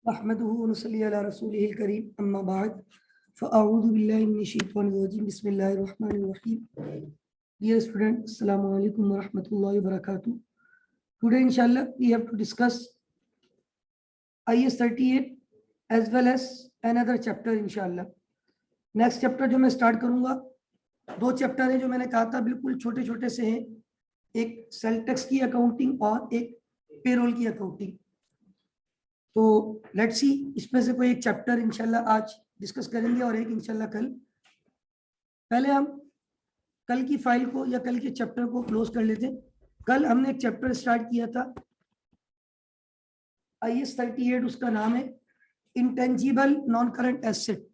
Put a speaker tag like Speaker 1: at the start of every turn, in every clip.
Speaker 1: नहमदुहु व नसल्ली अला रसूलिहिल करीम अम्मा बाद फ़अऊज़ु बिल्लाहि मिनश शैतानिर रजीम बिस्मिल्लाहिर रहमानिर रहीम। Dear students, assalamu alaikum wa rahmatullahi wa barakatuh. Today inshallah we have to discuss IS 38 as well as another chapter inshallah. Next chapter जो मैं start करूंगा, दो चैप्टर है जो मैंने कहा था बिल्कुल छोटे छोटे से हैं, एक सेल टैक्स की अकाउंटिंग और एक पेरोल की अकाउंटिंग। तो लेट्स सी इसमें से कोई एक चैप्टर इंशाल्लाह आज डिस्कस करेंगे और एक इंशाल्लाह कल। पहले हम कल की फाइल को या कल के चैप्टर को क्लोज कर लेते हैं। कल हमने एक चैप्टर स्टार्ट किया था IS 38, उसका नाम है इंटेंजिबल नॉन करंट एसेट।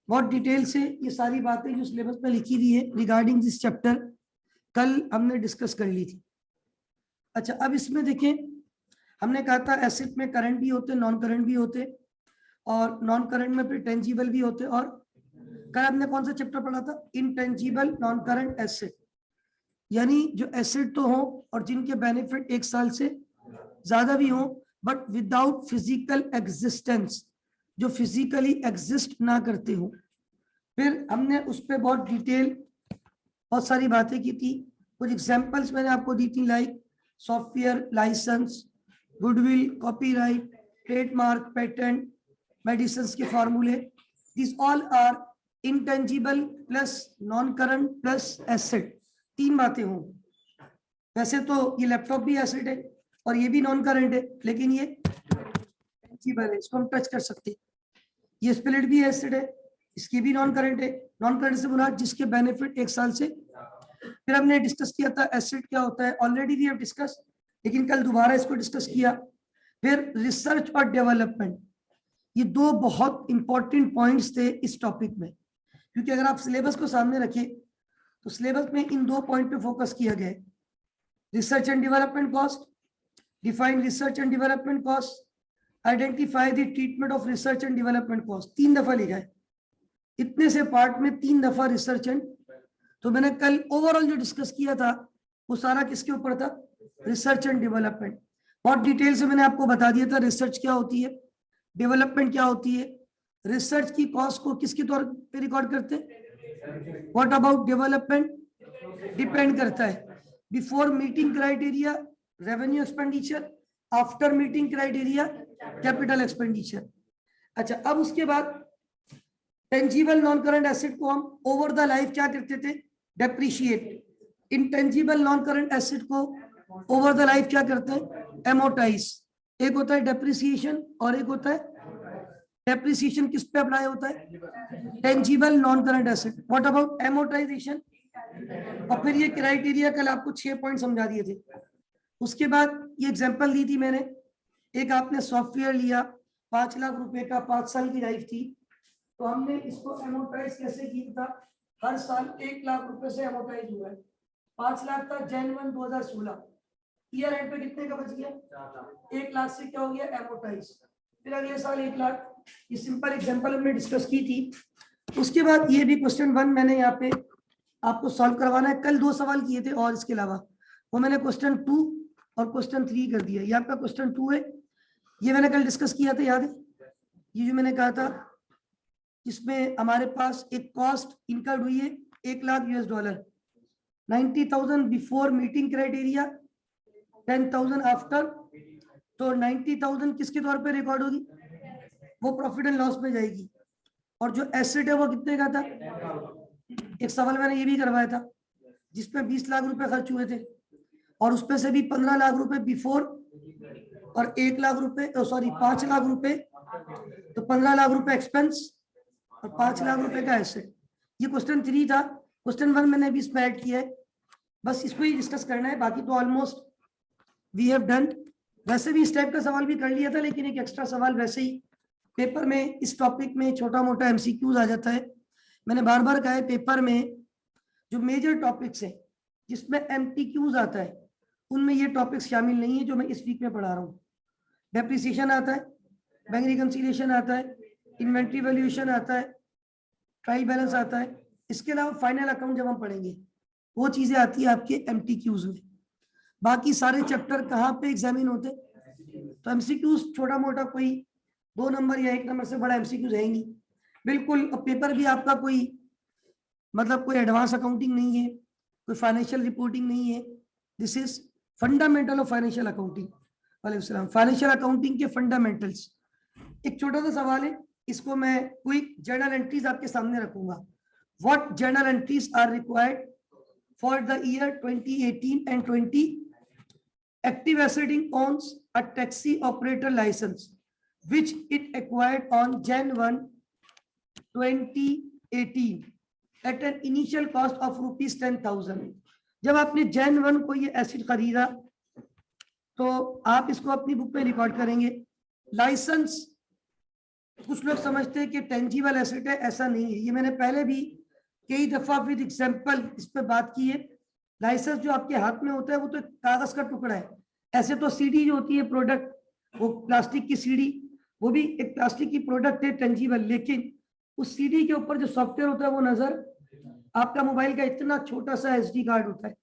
Speaker 1: बहुत डिटेल से ये सारी बातें जो सिलेबस में लिखी हुई है रिगार्डिंग दिस चैप्टर कल हमने डिस्कस कर ली थी। अच्छा, अब इसमें देखें, हमने कहा था एसेट में करंट भी होते, नॉन करंट भी होते, और नॉन करंट में फिर टेंजिबल भी होते। और कल हमने कौन सा चैप्टर पढ़ा था? इंटेंजिबल नॉन करंट एसेट, यानी जो एसेट तो हो और जिनके बेनिफिट 1 साल से ज्यादा भी हो बट विदाउट फिजिकल एग्जिस्टेंस, जो फिजिकली एग्जिस्ट ना करते हो। फिर हमने उस पर बहुत डिटेल बहुत सारी बातें की थी। कुछ एग्जांपल्स मैंने आपको दी थी, like software license, goodwill, copyright, trademark, patent, medicines के फॉर्मूले। This all are intangible plus non current plus asset, 3 बातें हों। वैसे तो ये लैपटॉप भी एसेट है और ये भी नॉन करंट है, लेकिन ये इंटेंजिबल है, इसको हम टच कर सकते हैं। ये स्पिलिट भी एसेट है, इसकी भी नॉन करंट है। नॉन करंट से मुराद जिसके बेनिफिट 1 साल से। फिर हमने डिस्कस किया था एसेट क्या होता है, ऑलरेडी वी हैव डिस्कस, लेकिन कल दोबारा इसको डिस्कस किया। फिर रिसर्च और डेवलपमेंट, ये 2 बहुत इंपॉर्टेंट पॉइंट्स थे इस टॉपिक में, क्योंकि अगर आप सिलेबस को सामने रखें तो सिलेबस में इन 2 पॉइंट पे फोकस किया गया है। Research and development cost, define research and development cost, identify the treatment of research and development cost. 3 दफा लिखा है, इतने से पार्ट में 3 दफा रिसर्च एंड। तो मैंने कल ओवरऑल जो डिस्कस किया था वो सारा किसके ऊपर था? Research and development. बहुत डिटेल से मैंने आपको बता दिया था रिसर्च क्या होती है, डेवलपमेंट क्या होती है। रिसर्च की कॉस्ट को किसके तौर पे रिकॉर्ड करते हैं? What about development? डिपेंड करता है। Before meeting criteria revenue expenditure, after meeting criteria capital expenditure. अच्छा, अब उसके बाद टेंजिबल नॉन करंट एसेट को हम ओवर द लाइफ क्या करते थे? Depreciate. Intangible non current asset को ओवर द लाइफ क्या करते हैं? एमोटाइज। एक होता है डेप्रिसिएशन और एक होता है, डेप्रिसिएशन किस पे अप्लाई होता है? Tangible non current asset. What about amortization? और फिर ये क्राइटेरिया कल आपको 6 पॉइंट समझा दिए थे। उसके बाद ये एग्जांपल दी थी मैंने, एक आपने सॉफ्टवेयर लिया 5 लाख रुपए का, 5 साल की लाइफ थी, तो हमने इसको एमोटाइज कैसे किया था? हर साल 1 लाख रुपए से एमोटाइज हुआ है। 5 लाख था Jan 1 2016, ईयर एंड पे कितने का बच गया? 1 लाख से क्या हो गया? एमोटाइज। फिर अगले साल 1 लाख। ये सिंपल एग्जांपल हमने डिस्कस की थी। उसके बाद ये भी क्वेश्चन 1 मैंने यहाँ पे आपको सॉल्व करवाना है। कल 2 सवाल किए थे और इसके अलावा वो मैंने क्वेश्चन 2 और क्वेश्चन 3 कर दिया। ये आपका क्वेश्चन 2 है, ये मैंने कल डिस्कस किया था, याद है? ये जो मैंने कहा था इसमें हमारे पास एक कॉस्ट इनकर्ड हुई है $1 lakh, 90,000 before meeting criteria, 10,000 after. तो 90,000 किसके तौर पे रिकॉर्ड होगी? वो प्रॉफिट एंड लॉस में जाएगी। और जो एसेट है वो कितने का था? एक सवाल मैंने ये भी करवाया था जिसपे 20 लाख रुपए खर्च हुए थे, और उसपे से भी 15 लाख रुपए बिफोर और 1 लाख रुपए, सॉरी 5 लाख रुपए, तो 15 लाख रुपए एक्सपेंस और 5 लाख रुपए का एसेट। ये क्वेश्चन 3 था। क्वेश्चन 1 मैंने भी इसमें ऐड किया है, बस इसको ही डिस्कस करना है, बाकी तो ऑलमोस्ट वी हैव डन। वैसे भी इस टाइप का सवाल भी कर लिया था, लेकिन एक एक्स्ट्रा सवाल वैसे ही पेपर में इस टॉपिक में छोटा मोटा एमसीक्यूज आ जाता है। मैंने बार बार कहा है, पेपर में जो मेजर टॉपिक्स हैं जिसमें एमटीक्यूज आता है उनमें ये टॉपिक्स शामिल नहीं है जो मैं इस वीक में पढ़ा रहा हूँ। डेप्रिसिएशन आता है, बैंक रिकंसिलिएशन आता है, इन्वेंट्री वैल्यूएशन आता है, ट्रायल बैलेंस आता है। इसके अलावा फाइनल अकाउंट जब हम पढ़ेंगे वो चीजें आती है आपके एमटीक्यूज में। बाकी सारे चैप्टर कहाँ पे एग्जामिन होते? तो एमसीक्यूज छोटा मोटा कोई 2 नंबर या 1 नंबर से बड़ा एमसीक्यूज है ही नहीं बिल्कुल। पेपर भी आपका कोई मतलब कोई एडवांस अकाउंटिंग नहीं है, कोई फाइनेंशियल रिपोर्टिंग नहीं है। This is fundamental of financial accounting. वालेकुम, फाइनेंशियल अकाउंटिंग के फंडामेंटल्स। एक छोटा सा सवाल है, इसको मैं क्विक जर्नल एंट्रीज आपके सामने रखूंगा। What journal entries are required for the year 2018 and 20? Active Assetting owns a taxi operator license which it acquired on Jan 1, 2018 at an initial cost of rupees 10,000. जब आपने Jan 1 को ये asset खरीदा तो आप इसको अपनी बुक में रिकॉर्ड करेंगे। लाइसेंस कुछ लोग समझते हैं कि टेंजिबल एसेट है, ऐसा नहीं है। ये मैंने पहले भी कई दफा विद एग्जांपल इस पे बात की है। लाइसेंस जो आपके हाथ में होता है वो तो कागज का टुकड़ा है। ऐसे तो सीडी जो होती है प्रोडक्ट, वो प्लास्टिक की सीडी, वो भी एक प्लास्टिक की प्रोडक्ट है टेंजिबल, लेकिन उस सीडी के ऊपर जो सॉफ्टवेयर होता है वो नजर, आपका मोबाइल का इतना छोटा सा एसडी कार्ड होता है,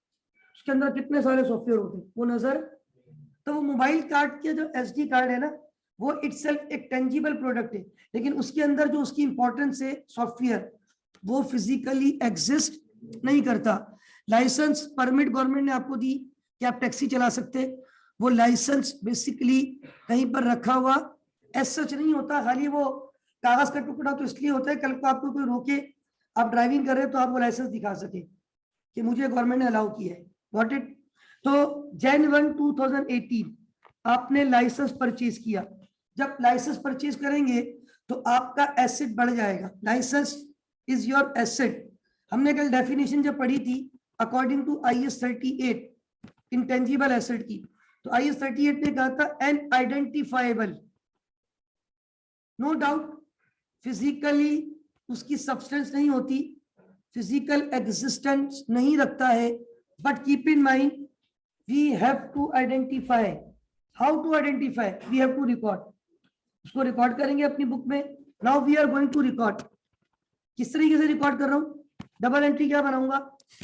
Speaker 1: उसके अंदर कितने सारे सॉफ्टवेयर होते हैं वो नजर। तो वो मोबाइल कार्ड के जो एसडी कार्ड है ना, वो इटसेल्फ एक टेंजिबल प्रोडक्ट है, लेकिन उसके अंदर जो उसकी इंपॉर्टेंस है सॉफ्टवेयर, वो फिजिकली एग्जिस्ट नहीं करता। लाइसेंस परमिट गवर्नमेंट ने आपको दी कि आप टैक्सी चला सकते, वो लाइसेंस बेसिकली कहीं पर रखा हुआ एज सच नहीं होता, खाली वो कागज का टुकड़ा तो इसलिए होता है कल को आपको कोई रोके, आप ड्राइविंग कर रहे हो तो आप वो लाइसेंस दिखा सके कि मुझे गवर्नमेंट ने अलाउ किया है। What it. तो Jan 1, 2018 आपने लाइसेंस परचेज किया। जब लाइसेंस परचेज करेंगे तो आपका एसेट बढ़ जाएगा। License is your asset. हमने कल डेफिनेशन जब पढ़ी थी according to IS 38 intangible asset की, तो IS 38 ने कहा था an identifiable, no doubt physically उसकी सब्सटेंस नहीं होती, फिजिकल एग्जिस्टेंस नहीं रखता है, but keep in mind we have to identify. How to identify? We have to record. उसको रिकॉर्ड करेंगे अपनी बुक में। Now we are going to record. किस तरीके से रिकॉर्ड कर रहा हूं? डबल एंट्री क्या बनाऊंगा?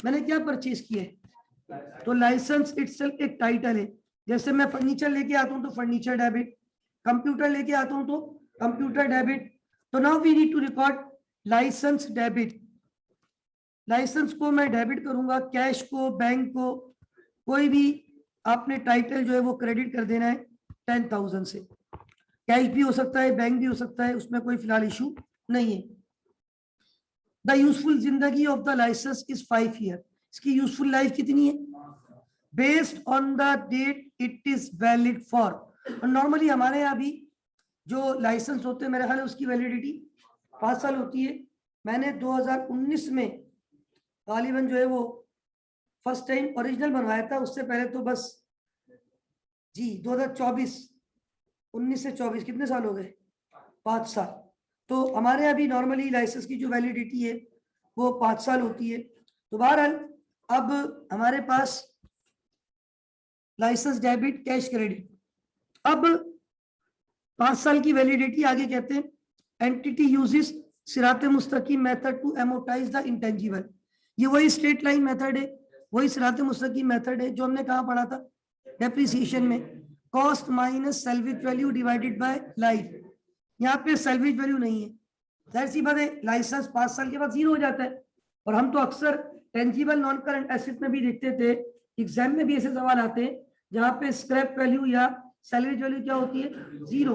Speaker 1: मैंने क्या परचेज किया है, तो लाइसेंस इटसेल्फ एक टाइटल है। जैसे मैं फर्नीचर लेके आता हूं तो फर्नीचर डेबिट, कंप्यूटर लेके आता हूं तो कंप्यूटर डेबिट। तो now we need to record license debit. License को मैं डेबिट करूंगा, कैश को, बैंक को, कोई भी आपने टाइटल जो है वो क्रेडिट कर देना है 10,000 से। कैश भी हो सकता है, बैंक भी हो सकता है, उसमें कोई फिलहाल इशू नहीं है। द यूजफुल जिंदगी of the license is 5 year. इसकी यूजफुल लाइफ कितनी है? Based on the date it is valid for. और नॉर्मली हमारे यहाँ भी जो लाइसेंस होते हैं मेरे ख्याल है उसकी वैलिडिटी 5 साल होती है। मैंने 2019 में गालिबन जो है वो फर्स्ट टाइम ओरिजिनल बनवाया था, उससे पहले तो बस जी 2024, 19 से 24 कितने साल हो गए? 5 साल। तो हमारे यहाँ भी नॉर्मली लाइसेंस की जो वैलिडिटी है वो 5 साल होती है। तो बहरहाल अब हमारे पास लाइसेंस डेबिट, कैश, क्रेडिट। अब 5 साल की वैलिडिटी, आगे कहते हैं एंटिटी यूजेस सिरात मुस्तकीम method to amortise the intangible. ये वही स्ट्रेट लाइन मेथड है, वही सिरात मुस्तकीम मेथड है जो हमने कहाँ पढ़ा था डेप्रिसिएशन में, cost minus salvage value divided by life. यहाँ पे सैल्वेज वैल्यू नहीं है, जाहिर सी बात है लाइसेंस 5 साल के बाद जीरो हो जाता है। और हम तो अक्सर टेंजिबल नॉन करंट एसेट में भी देखते थे, एग्जाम में भी ऐसे सवाल आते हैं जहाँ पे स्क्रैप वैल्यू या सैल्वेज वैल्यू क्या होती है? जीरो।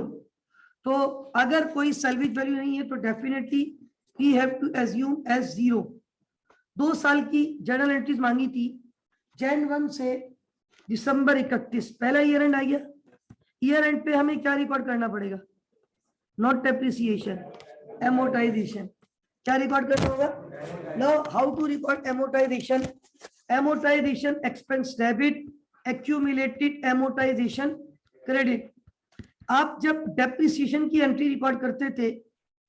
Speaker 1: तो अगर कोई सैल्वेज वैल्यू नहीं है तो definitely we have to assume as zero. 2 साल की जर्नल एंट्रीज मांगी थी, Jan 1 से दिसंबर 31, पहला ईयर एंड आ गया। ईयर एंड पे हमें क्या रिकॉर्ड करना पड़ेगा? Not depreciation, amortization. क्या रिकॉर्ड करना होगा? Now how to record amortization? Amortization expense debit, accumulated amortization credit. आप जब डेप्रिसिएशन की एंट्री रिकॉर्ड करते थे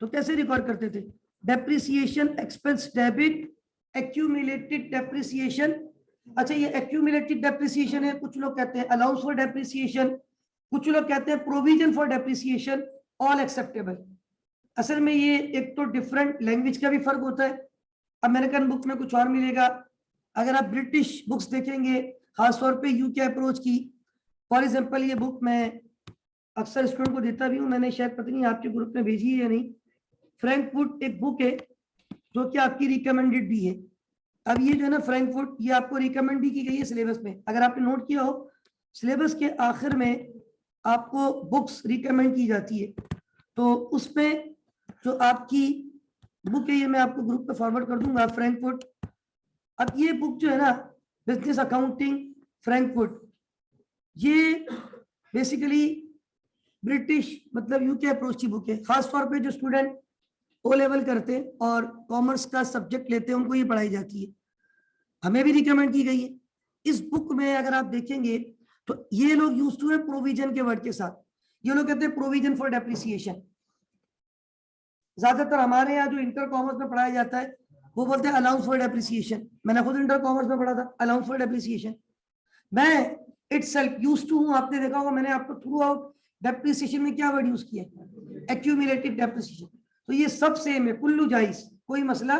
Speaker 1: तो कैसे रिकॉर्ड करते थे? Depreciation expense debit, accumulated depreciation. अच्छा, ये एक्यूमुलेटेड डेप्रिसिएशन है, कुछ लोग कहते हैं अलाउंस फॉर डेप्रिसिएशन, कुछ लोग कहते हैं provision for depreciation, all acceptable. असल में ये एक तो डिफरेंट लैंग्वेज का भी फर्क होता है। अमेरिकन बुक में कुछ और मिलेगा, अगर आप ब्रिटिश बुक्स देखेंगे खासतौर पे यूके अप्रोच की, फॉर एग्जांपल ये बुक मैं अक्सर स्टूडेंट को देता भी हूँ, मैंने शायद पता नहीं आपके ग्रुप में भेजी है या नहीं। फ्रैंकफर्ट एक बुक है जो कि आपकी रिकमेंडेड भी है। अब ये जो है ना फ्रैंकफर्ट, ये आपको रिकमेंड भी की गई है सिलेबस में। अगर आपने नोट किया हो, सिलेबस के आखिर में आपको बुक्स रिकमेंड की जाती है, तो उसमें जो आपकी बुक है ये मैं आपको ग्रुप पे फॉरवर्ड कर दूंगा, फ्रैंकफर्ट। अब ये बुक जो है ना, बिजनेस अकाउंटिंग फ्रैंकफर्ट, ये बेसिकली ब्रिटिश मतलब यूके अप्रोच की बुक है। खासतौर पे जो स्टूडेंट ओ लेवल करते हैं और कॉमर्स का सब्जेक्ट लेते हैं उनको ये पढ़ाई जाती है, हमें भी रिकमेंड की गई है। इस बुक में अगर आप देखेंगे तो ये लोग यूज टू है प्रोविजन के वर्ड के साथ। ये लोग कहते हैं प्रोविजन फॉर डेप्रिसिएशन। ज्यादातर हमारे यहाँ जो इंटर कॉमर्स में पढ़ाया जाता है वो बोलते हैं अलाउंस फॉर डेप्रिसिएशन। मैंने खुद इंटर कॉमर्स में पढ़ा था अलाउंस फॉर डेप्रिसिएशन। मैं इटसेल्फ यूज्ड टू हूं, आपने देखा होगा मैंने आपको थ्रू आउट डेप्रिसिएशन में क्या वर्ड यूज किया, एक्यूमुलेटिव डेप्रिसिएशन। तो ये सब सेम है, कुल्लू जाइज, कोई मसला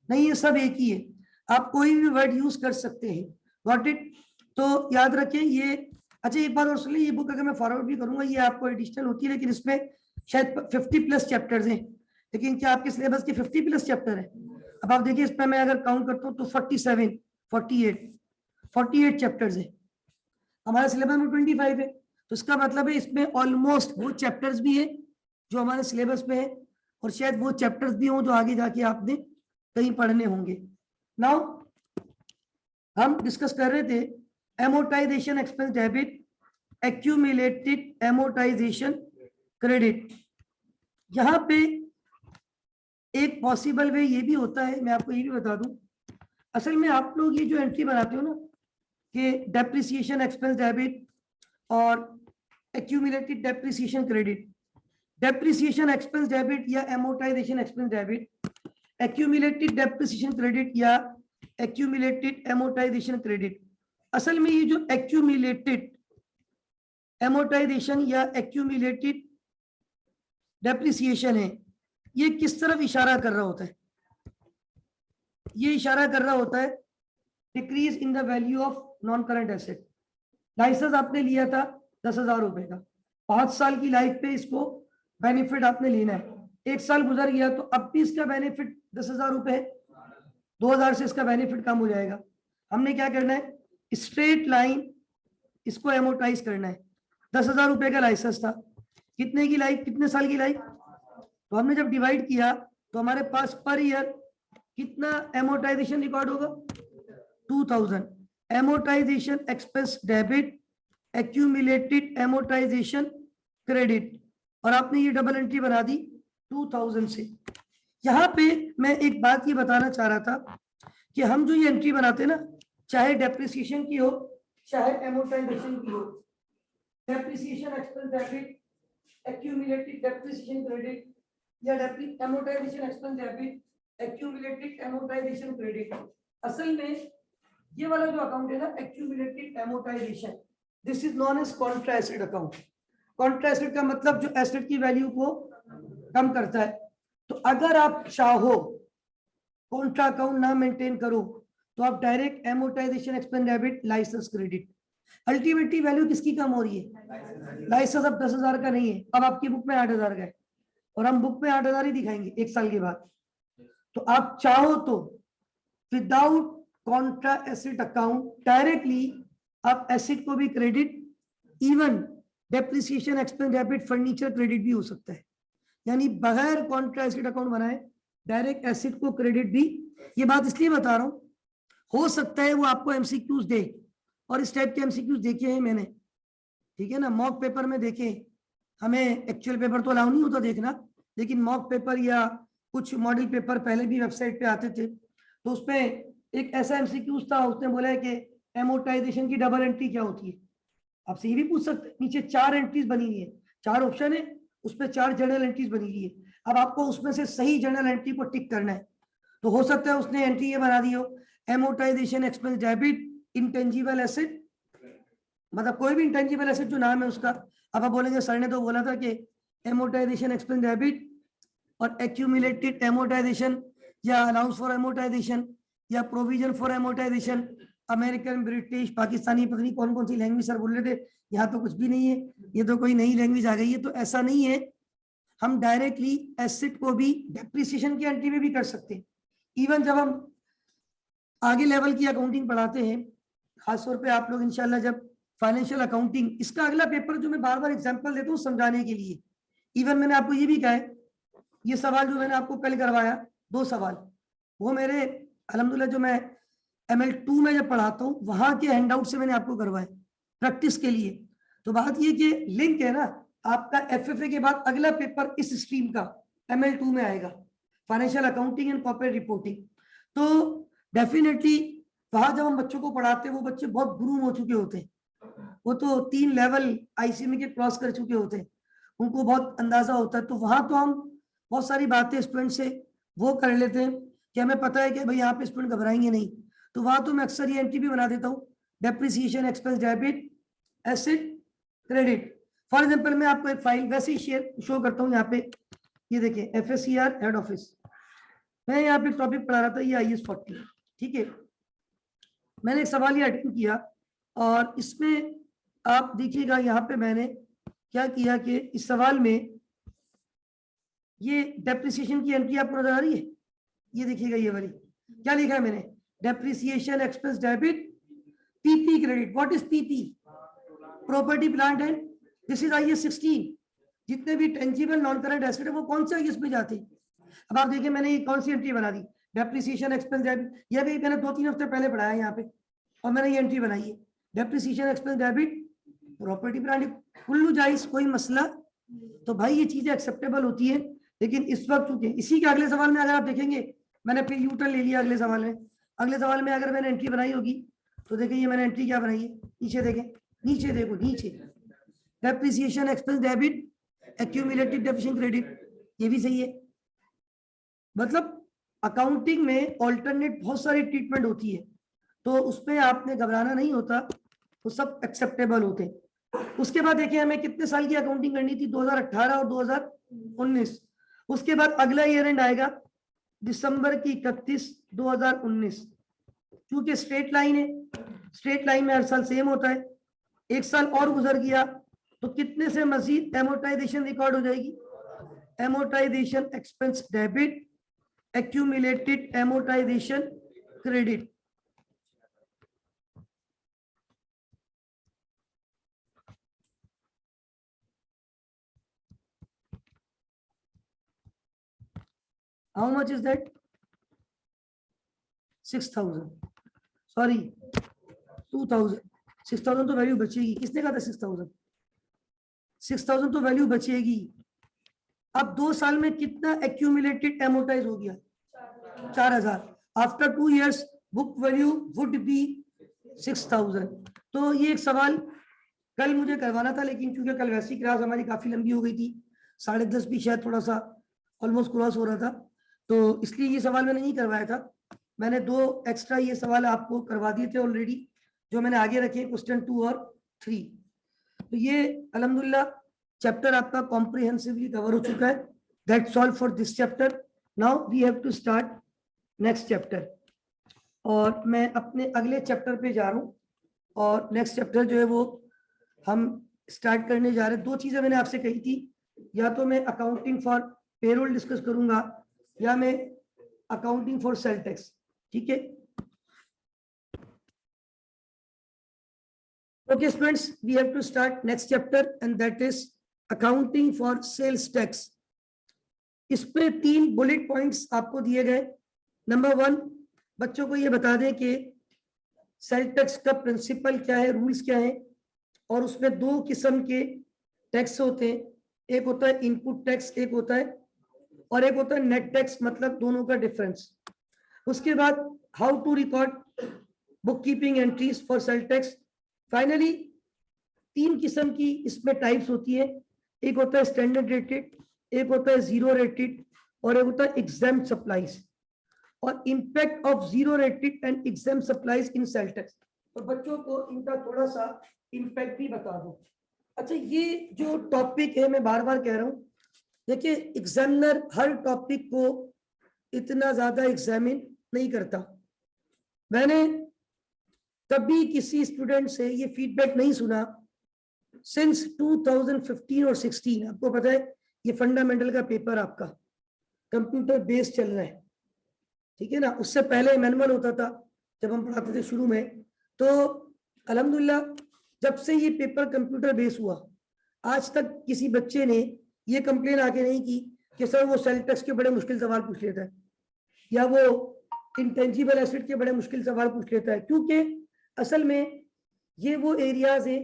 Speaker 1: नहीं है, सब एक ही है। आप कोई भी वर्ड यूज कर सकते हैं, गॉट इट। तो याद रखें ये। अच्छा एक बात और सुन लीजिए, ये बुक अगर मैं फॉरवर्ड भी करूंगा ये आपको एडिशनल होती है, लेकिन इसमें शायद 50+ चैप्टर्स हैं। लेकिन क्या आपके सिलेबस के 50+ चैप्टर है? अब आप देखिए इसमें मैं अगर काउंट करता हूँ तो 47 48 चैप्टर्स है। हमारे सिलेबस में 25 है, तो इसका मतलब है इसमें ऑलमोस्ट वो चैप्टर्स भी है जो हमारे सिलेबस में है, और शायद वो चैप्टर्स भी हों जो आगे जाके आपने कहीं पढ़ने होंगे। नाउ हम डिस्कस कर रहे थे amortisation expense debit, accumulated amortisation credit. यहाँ पे एक पॉसिबल वे ये भी होता है, मैं आपको ये भी बता दूं, असल में आप लोग ये जो एंट्री बनाते हो ना कि डेप्रिसिएशन एक्सपेंस डेबिट और accumulated depreciation credit, depreciation expense debit या amortisation expense debit, accumulated depreciation credit या एक्यूमुलेटेड एमोर्टाइजेशन क्रेडिट। असल में ये जो एक्यूमुलेटेड एमोर्टाइजेशन या एक्यूमुलेटेड डेप्रिसिएशन है, ये किस तरफ इशारा कर रहा होता है? ये इशारा कर रहा होता है decrease in the value of non current asset. License आपने लिया था 10,000 रुपए का, 5 साल की लाइफ पे इसको बेनिफिट आपने लेना है। 1 साल गुजर गया तो अब भी इसका बेनिफिट 10,000 रुपए है, 2,000 से इसका बेनिफिट कम हो जाएगा। हमने क्या करना है, स्ट्रेट लाइन इसको एमोर्टाइज करना है। 10,000 रुपए का लाइसेंस था, कितने की लाइफ, कितने साल की लाइफ, तो हमने जब डिवाइड किया तो हमारे पास पर ईयर कितना एमोर्टाइजेशन रिकॉर्ड होगा, 2000। Amortisation expense debit, accumulated amortisation credit, और आपने ये डबल एंट्री बना दी 2000 से। यहाँ पे मैं एक बात ये बताना चाह रहा था कि हम जो ये एंट्री बनाते हैं ना, चाहे डेप्रिसिएशन की हो चाहे एमोर्टाइजेशन की हो, depreciation expense debit, accumulated depreciation credit या amortisation expense debit, accumulated amortisation credit, असल में ये वाला जो अकाउंट है ना accumulated amortisation, this is known as contra asset account. Contra asset का मतलब जो एसेट की वैल्यू को कम करता है। तो अगर आप चाहो कॉन्ट्रा अकाउंट ना मेंटेन करो तो आप direct amortization expense debit, license credit, ultimately value किसकी कम हो रही है, लाइसेंस अब 10,000 का नहीं है, अब आपकी बुक में 8,000 का है, और हम बुक में 8,000 ही दिखाएंगे 1 साल के बाद। तो आप चाहो तो without Contra asset account directly आप एसेट को भी credit, even depreciation expense debit, furniture credit भी हो सकता है। यानी बगैर कॉन्ट्रा एसेट अकाउंट बनाए डायरेक्ट एसेट को क्रेडिट भी। ये बात इसलिए बता रहा हूं, हो सकता है वो आपको एमसीक्यूज दे, और इस टाइप के एमसीक्यूज देखे हैं मैंने, ठीक है ना, मॉक पेपर में देखे। हमें एक्चुअल पेपर तो अलाउ नहीं होता देखना, लेकिन मॉक पेपर या कुछ मॉडल पेपर पहले भी वेबसाइट पे आते थे, तो उसमें एक ऐसा एमसीक्यूज था, उसने बोला है कि एमोर्टाइजेशन की डबल एंट्री क्या होती है। आपसे ये भी पूछ सकते, नीचे 4 एंट्रीज बनी हुई है, 4 ऑप्शन है, उसपे 4 जर्नल एंट्रीज बनी हुई है। अब आपको उसमें से सही जर्नल एंट्री को टिक करना है। तो हो सकता है उसने एंट्री ये बना दी हो, amortisation expense debit, intangible asset, मतलब कोई भी इंटेंजिबल एसेट जो नाम है उसका। अब आप बोलेंगे सर ने तो बोला था कि एमोर्टाइजेशन एक्सपेंस डेबिट और एक्यूमुलेटेड एमोर्टाइजेशन या अलाउंस फॉर एमोर्टाइजेशन या provision for amortisation. American, British, Pakistani, पता नहीं कौन कौन सी लैंग्वेज सर बोल रहे थे, यहाँ तो कुछ भी नहीं है, ये तो कोई नई लैंग्वेज आ गई है। तो ऐसा नहीं है, हम डायरेक्टली एसेट को भी डेप्रिसिएशन की एंट्री में भी कर सकते हैं। इवन जब हम आगे लेवल की अकाउंटिंग पढ़ाते हैं, खासतौर पे आप लोग इंशाल्लाह जब फाइनेंशियल अकाउंटिंग, इसका अगला पेपर जो मैं बार बार एग्जांपल देता हूँ समझाने के लिए, इवन मैंने आपको ये भी कहा है, ये सवाल जो मैंने आपको कल करवाया 2 सवाल, वो मेरे अल्हम्दुलिल्लाह जो मैं ML2 में जब पढ़ाता हूँ वहां के हैंडआउट से मैंने आपको करवाए प्रैक्टिस के लिए। तो बात ये कि लिंक है ना, आपका FFA के बाद अगला पेपर इस स्ट्रीम का ML2 में आएगा, financial accounting and corporate reporting. तो डेफिनेटली वहां जब हम बच्चों को पढ़ाते हैं, वो बच्चे बहुत ग्रूम हो चुके होते हैं, वो तो 3 लेवल ICME के क्रॉस कर चुके होते हैं, उनको बहुत अंदाजा होता है। तो वहां तो हम बहुत सारी बातें स्टूडेंट से वो कर लेते हैं कि हमें पता है कि भाई यहाँ पे स्टूडेंट घबराएंगे नहीं। तो वहां तो मैं अक्सर ये एंट्री भी बना देता हूँ, depreciation expense debit asset credit. For example मैं आपको एक फाइल वैसे ही शेयर शो करता हूँ यहाँ पे, ये देखिए FSCR हेड ऑफिस, मैं यहाँ पे टॉपिक पढ़ा रहा था, ये IS 40, ठीक है। मैंने एक सवाल ये अटेंड किया और इसमें आप देखिएगा यहाँ पे मैंने क्या किया कि इस सवाल में ये डेप्रिसिएशन की एंट्री आपको नजर आ रही है, ये देखिएगा ये वाली, क्या लिखा है मैंने, depreciation expense debit PP credit. What is PP? Property plant and, this is IS 16। जितने भी टेंजिबल नॉन करंट एसेट है वो कौन से IS में जाते हैं। अब आप देखिए मैंने ये कौन सी एंट्री बना दी, डेप्रिसिएशन एक्सपेंस डेबिट, ये भी मैंने 2-3 हफ्ते पहले पढ़ाया यहाँ पे, और मैंने ये एंट्री बनाई है, depreciation expense debit property plant, Kullu जायज, कोई मसला। तो भाई ये चीजें एक्सेप्टेबल होती है। लेकिन इस वक्त चूंकि इसी के अगले सवाल में अगर आप देखेंगे, मैंने फिर यूटर्न ले लिया अगले सवाल में, अगले सवाल में अगर मैंने एंट्री बनाई होगी तो देखिए ये मैंने एंट्री क्या बनाई है, नीचे देखें, नीचे देखो, नीचे depreciation expense debit accumulated depreciation credit, ये भी सही है। मतलब अकाउंटिंग में ऑल्टरनेट बहुत सारी ट्रीटमेंट होती है, तो उसमें आपने घबराना नहीं होता, वो सब एक्सेप्टेबल होते हैं। उसके बाद देखिए हमें कितने साल की अकाउंटिंग करनी थी, 2018 और 2019। उसके बाद अगला ईयर एंड आएगा दिसंबर की 31, 2019। क्योंकि स्ट्रेट लाइन है, स्ट्रेट लाइन में हर साल सेम होता है, एक साल और गुजर गया तो कितने से मजीद एमोर्टाइजेशन रिकॉर्ड हो जाएगी, amortisation expense debit accumulated amortisation credit. How much is that, 6000, sorry 2000, 6000 तो वैल्यू बचेगी, किसने कहा था 6000, 6000 तो वैल्यू बचेगी। अब 2 साल में कितना एक्यूमुलेटेड एमोर्टाइज हो गया, 4000। After 2 years book value would be 6000। तो ये एक सवाल कल मुझे करवाना था, लेकिन क्योंकि कल वैसी क्लास हमारी काफी लंबी हो गई थी, 10:30 भी शायद थोड़ा सा ऑलमोस्ट क्रॉस हो रहा था, तो इसलिए ये सवाल मैंने नहीं करवाया था। मैंने 2 एक्स्ट्रा ये सवाल आपको करवा दिए थे ऑलरेडी, जो मैंने आगे रखे, क्वेश्चन 2 और 3। तो ये अल्हम्दुलिल्लाह चैप्टर आपका कॉम्प्रिहेंसिवली कवर हो चुका है। That's all for this chapter. Now we have to start next chapter, और मैं अपने अगले चैप्टर पे जा रहा हूँ। और नेक्स्ट चैप्टर जो है वो हम स्टार्ट करने जा रहे हैं। 2 चीजें मैंने आपसे कही थी, या तो मैं अकाउंटिंग फॉर पेरोल डिस्कस करूंगा, या मैं अकाउंटिंग फॉर सेल टैक्स, ठीक है। Okay students, we have to start next chapter and that is accounting for sales tax. इस पे 3 बुलेट पॉइंट्स आपको दिए गए। नंबर 1, बच्चों को ये बता दें कि सेल टैक्स का प्रिंसिपल क्या है, रूल्स क्या है, और उसमें 2 किस्म के टैक्स होते हैं, एक होता है इनपुट टैक्स, एक होता है, और एक होता है नेट टैक्स, मतलब दोनों का डिफरेंस। उसके बाद how to record book keeping entries for sale tax. Finally 3 किस्म की इसमें टाइप्स होती है, एक होता है स्टैंडर्ड रेटेड, एक होता है जीरो रेटेड, और एक होता है एग्जाम्प्ट सप्लाईज। और impact of zero rated and exempt supplies in sale tax, तो बच्चों को इनका थोड़ा सा इम्पैक्ट भी बता दो। अच्छा, ये जो टॉपिक है मैं बार बार कह रहा हूँ, देखिए एग्जामिनर हर टॉपिक को इतना ज्यादा एग्जामिन नहीं करता। मैंने कभी किसी स्टूडेंट से ये फीडबैक नहीं सुना सिंस 2015 और 16। आपको पता है ये फंडामेंटल का पेपर आपका कंप्यूटर बेस्ड चल रहा है, ठीक है ना। उससे पहले मैनुअल होता था जब हम पढ़ाते थे शुरू में। तो अल्हम्दुलिल्लाह जब से ये पेपर कंप्यूटर बेस्ड हुआ, आज तक किसी बच्चे ने ये कंप्लेन आके नहीं की कि सर वो सेल टेक्स्ट के बड़े मुश्किल सवाल पूछ लेता है या वो इंटेंजिबल एसेट के बड़े मुश्किल सवाल पूछ लेता है, क्योंकि असल में ये वो एरियाज हैं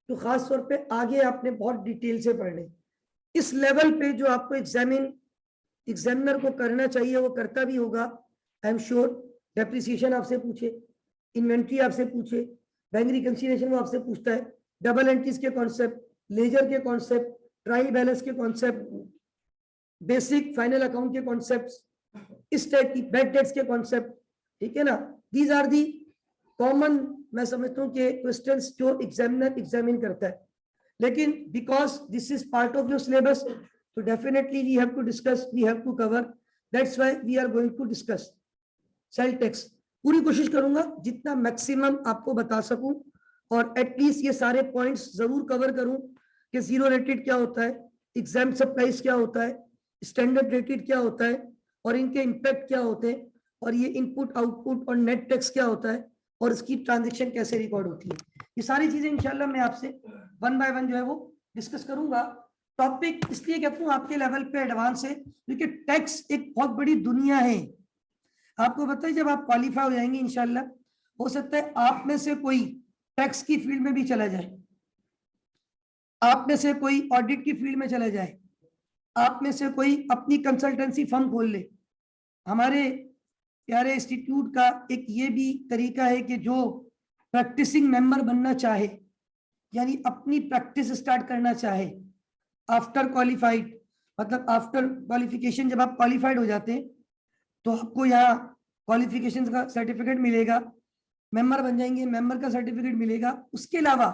Speaker 1: तो खास तौर पे आगे आपने बहुत डिटेल से पढ़ने। इस लेवल पे जो आपको एग्जामिनर को करना चाहिए वो करता भी होगा, आई एम श्योर। डेप्रिसिएशन आपसे पूछे, इन्वेंट्री आपसे पूछे, बैंक रिकंसिलिएशन वो आपसे पूछता है, डबल एंट्रीज के कॉन्सेप्ट, लेजर के कॉन्सेप्ट, ट्रायल बैलेंस के कॉन्सेप्ट, बेसिक फाइनल अकाउंट के कॉन्सेप्ट, इस टाइप की बैड डेट्स के कॉन्सेप्ट, ठीक है ना। दीज आर दी कॉमन, मैं समझता हूँ कि क्वेश्चंस जो एग्जामिनर एग्जामिन करता है। लेकिन because this is part of your syllabus, तो definitely we have to discuss, we have to cover, that's why we are going to discuss sale tax. पूरी कोशिश करूंगा जितना मैक्सिमम आपको बता सकूं, और एटलीस्ट ये सारे पॉइंट्स जरूर कवर करूं कि जीरो रेटेड क्या होता है, एग्जाम सप्लाईज क्या होता है, स्टैंडर्ड रेटेड क्या होता है, और इनके इम्पैक्ट क्या होते हैं, और ये इनपुट आउटपुट और नेट टैक्स क्या होता है, और इसकी ट्रांजैक्शन कैसे रिकॉर्ड होती है। ये सारी चीजें इंशाल्लाह मैं आपसे वन बाय वन जो है वो डिस्कस करूंगा। टॉपिक इसलिए कहता हूँ आपके लेवल पे एडवांस है क्योंकि टैक्स एक बहुत बड़ी दुनिया है। आपको पता है जब आप क्वालिफाई हो जाएंगे इंशाल्लाह, हो सकता है आप में से कोई टैक्स की फील्ड में भी चला जाए, आप में से कोई ऑडिट की फील्ड में चला जाए, आप में से कोई अपनी कंसल्टेंसी फर्म खोल ले। हमारे प्यारे इंस्टीट्यूट का एक ये भी तरीका है कि जो प्रैक्टिसिंग मेंबर बनना चाहे, यानी अपनी प्रैक्टिस स्टार्ट करना चाहे आफ्टर क्वालिफाइड, मतलब आफ्टर क्वालिफिकेशन, जब आप क्वालिफाइड हो जाते हैं तो आपको यहाँ क्वालिफिकेशन का सर्टिफिकेट मिलेगा, मेंबर बन जाएंगे, मेंबर का सर्टिफिकेट मिलेगा। उसके अलावा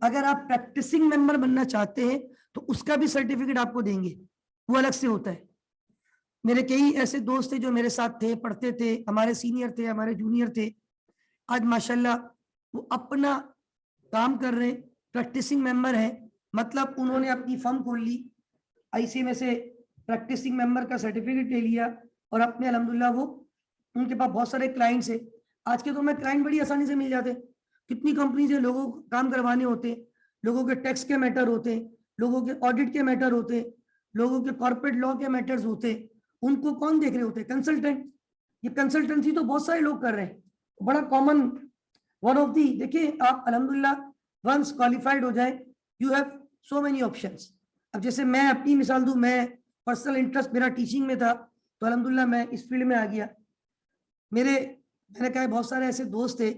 Speaker 1: अगर आप प्रैक्टिसिंग मेंबर बनना चाहते हैं तो उसका भी सर्टिफिकेट आपको देंगे, वो अलग से होता है। मेरे कई ऐसे दोस्त थे जो मेरे साथ थे, पढ़ते थे, हमारे सीनियर थे, हमारे जूनियर थे, आज माशाल्लाह वो अपना काम कर रहे, प्रैक्टिसिंग मेंबर है, मतलब उन्होंने अपनी फर्म खोल ली, आईसी में से प्रैक्टिसिंग मेंबर का सर्टिफिकेट ले लिया, और अपने अल्हम्दुलिल्लाह वो उनके पास बहुत सारे क्लाइंट्स है। आज के दौर में क्लाइंट बड़ी आसानी से मिल जाते, कितनी कंपनी से लोगों को काम करवाने होते, लोगों के टैक्स के मैटर होते, लोगों के ऑडिट के मैटर होते, लोगों के कॉर्पोरेट लॉ के मैटर्स होते, उनको कौन देख रहे होते? कंसल्टेंट। ये कंसल्टेंसी तो बहुत सारे लोग कर रहे हैं, बड़ा कॉमन वन ऑफ दी। देखिए आप अल्हम्दुलिल्लाह वंस क्वालिफाइड हो जाए, you have so many options. अब जैसे मैं अपनी मिसाल दूं, मैं पर्सनल इंटरेस्ट मेरा टीचिंग में था, तो अल्हम्दुलिल्लाह मैं इस फील्ड में आ गया। मैंने कहा बहुत सारे ऐसे दोस्त थे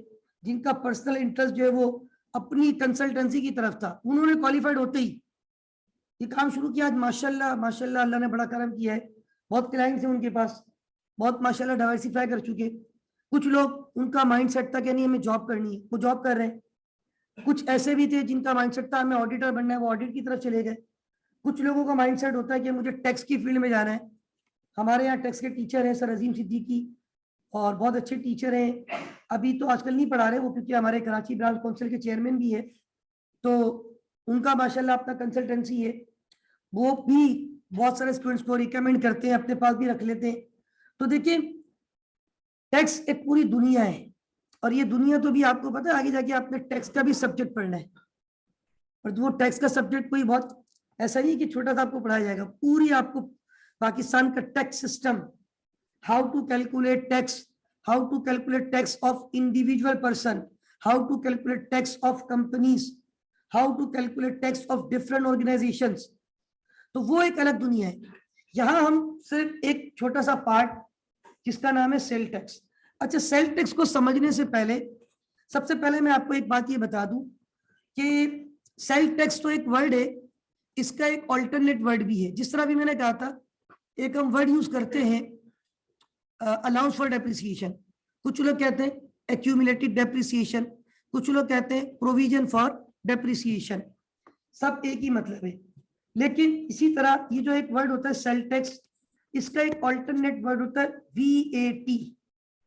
Speaker 1: जिनका पर्सनल इंटरेस्ट जो है वो अपनी कंसल्टेंसी की तरफ था, उन्होंने क्वालिफाइड होते ही ये काम शुरू किया। आज माशाल्लाह माशाल्लाह अल्लाह ने बड़ा करम किया है, बहुत क्लाइंट्स हैं उनके पास, बहुत माशाल्लाह डाइवर्सिफाई कर चुके। कुछ लोग उनका माइंडसेट था कि नहीं हमें जॉब करनी है, वो जॉब कर रहे हैं। कुछ ऐसे भी थे जिनका माइंडसेट था हमें ऑडिटर बनना है, वो ऑडिट की तरफ चले गए। कुछ लोगों का माइंडसेट होता है कि मुझे टैक्स की फील्ड में जाना है। हमारे यहाँ टैक्स के टीचर हैं सर अजीम सिद्दीकी, और बहुत अच्छे टीचर हैं। अभी तो आजकल नहीं पढ़ा रहे वो, क्योंकि हमारे कराची ब्रांच काउंसिल के चेयरमैन भी है, तो उनका माशाल्लाह अपना कंसल्टेंसी है। वो भी बहुत सारे स्टूडेंट्स को रिकमेंड करते हैं, अपने पास भी रख लेते हैं। तो देखिए टैक्स एक पूरी दुनिया है, और ये दुनिया तो भी आपको पता है आगे जाके आपने टैक्स का भी सब्जेक्ट पढ़ना है। और वो टैक्स का सब्जेक्ट कोई बहुत ऐसा नहीं कि छोटा सा आपको पढ़ाया जाएगा, पूरी आपको पाकिस्तान का tax system, how to calculate tax, how to calculate tax of individual person, how to calculate tax of companies, how to calculate tax of different organizations, तो वो एक अलग दुनिया है। यहां हम सिर्फ एक छोटा सा पार्ट जिसका नाम है सेल टैक्स। अच्छा, सेल टैक्स को समझने से पहले सबसे पहले मैं आपको एक बात ये बता दूं कि सेल टैक्स तो एक वर्ड है, इसका एक ऑल्टरनेट वर्ड भी है। जिस तरह भी मैंने कहा था, एक हम वर्ड यूज करते हैं अलाउंस फॉर डेप्रिसिएशन, कुछ लोग कहते हैं एक्यूमुलेटेड डेप्रिसिएशन, कुछ लोग कहते हैं प्रोविजन फॉर डेप्रिसिएशन, सब एक ही मतलब है। लेकिन इसी तरह ये जो एक वर्ड होता है सेल टैक्स, इसका एक ऑल्टरनेट वर्ड होता है VAT,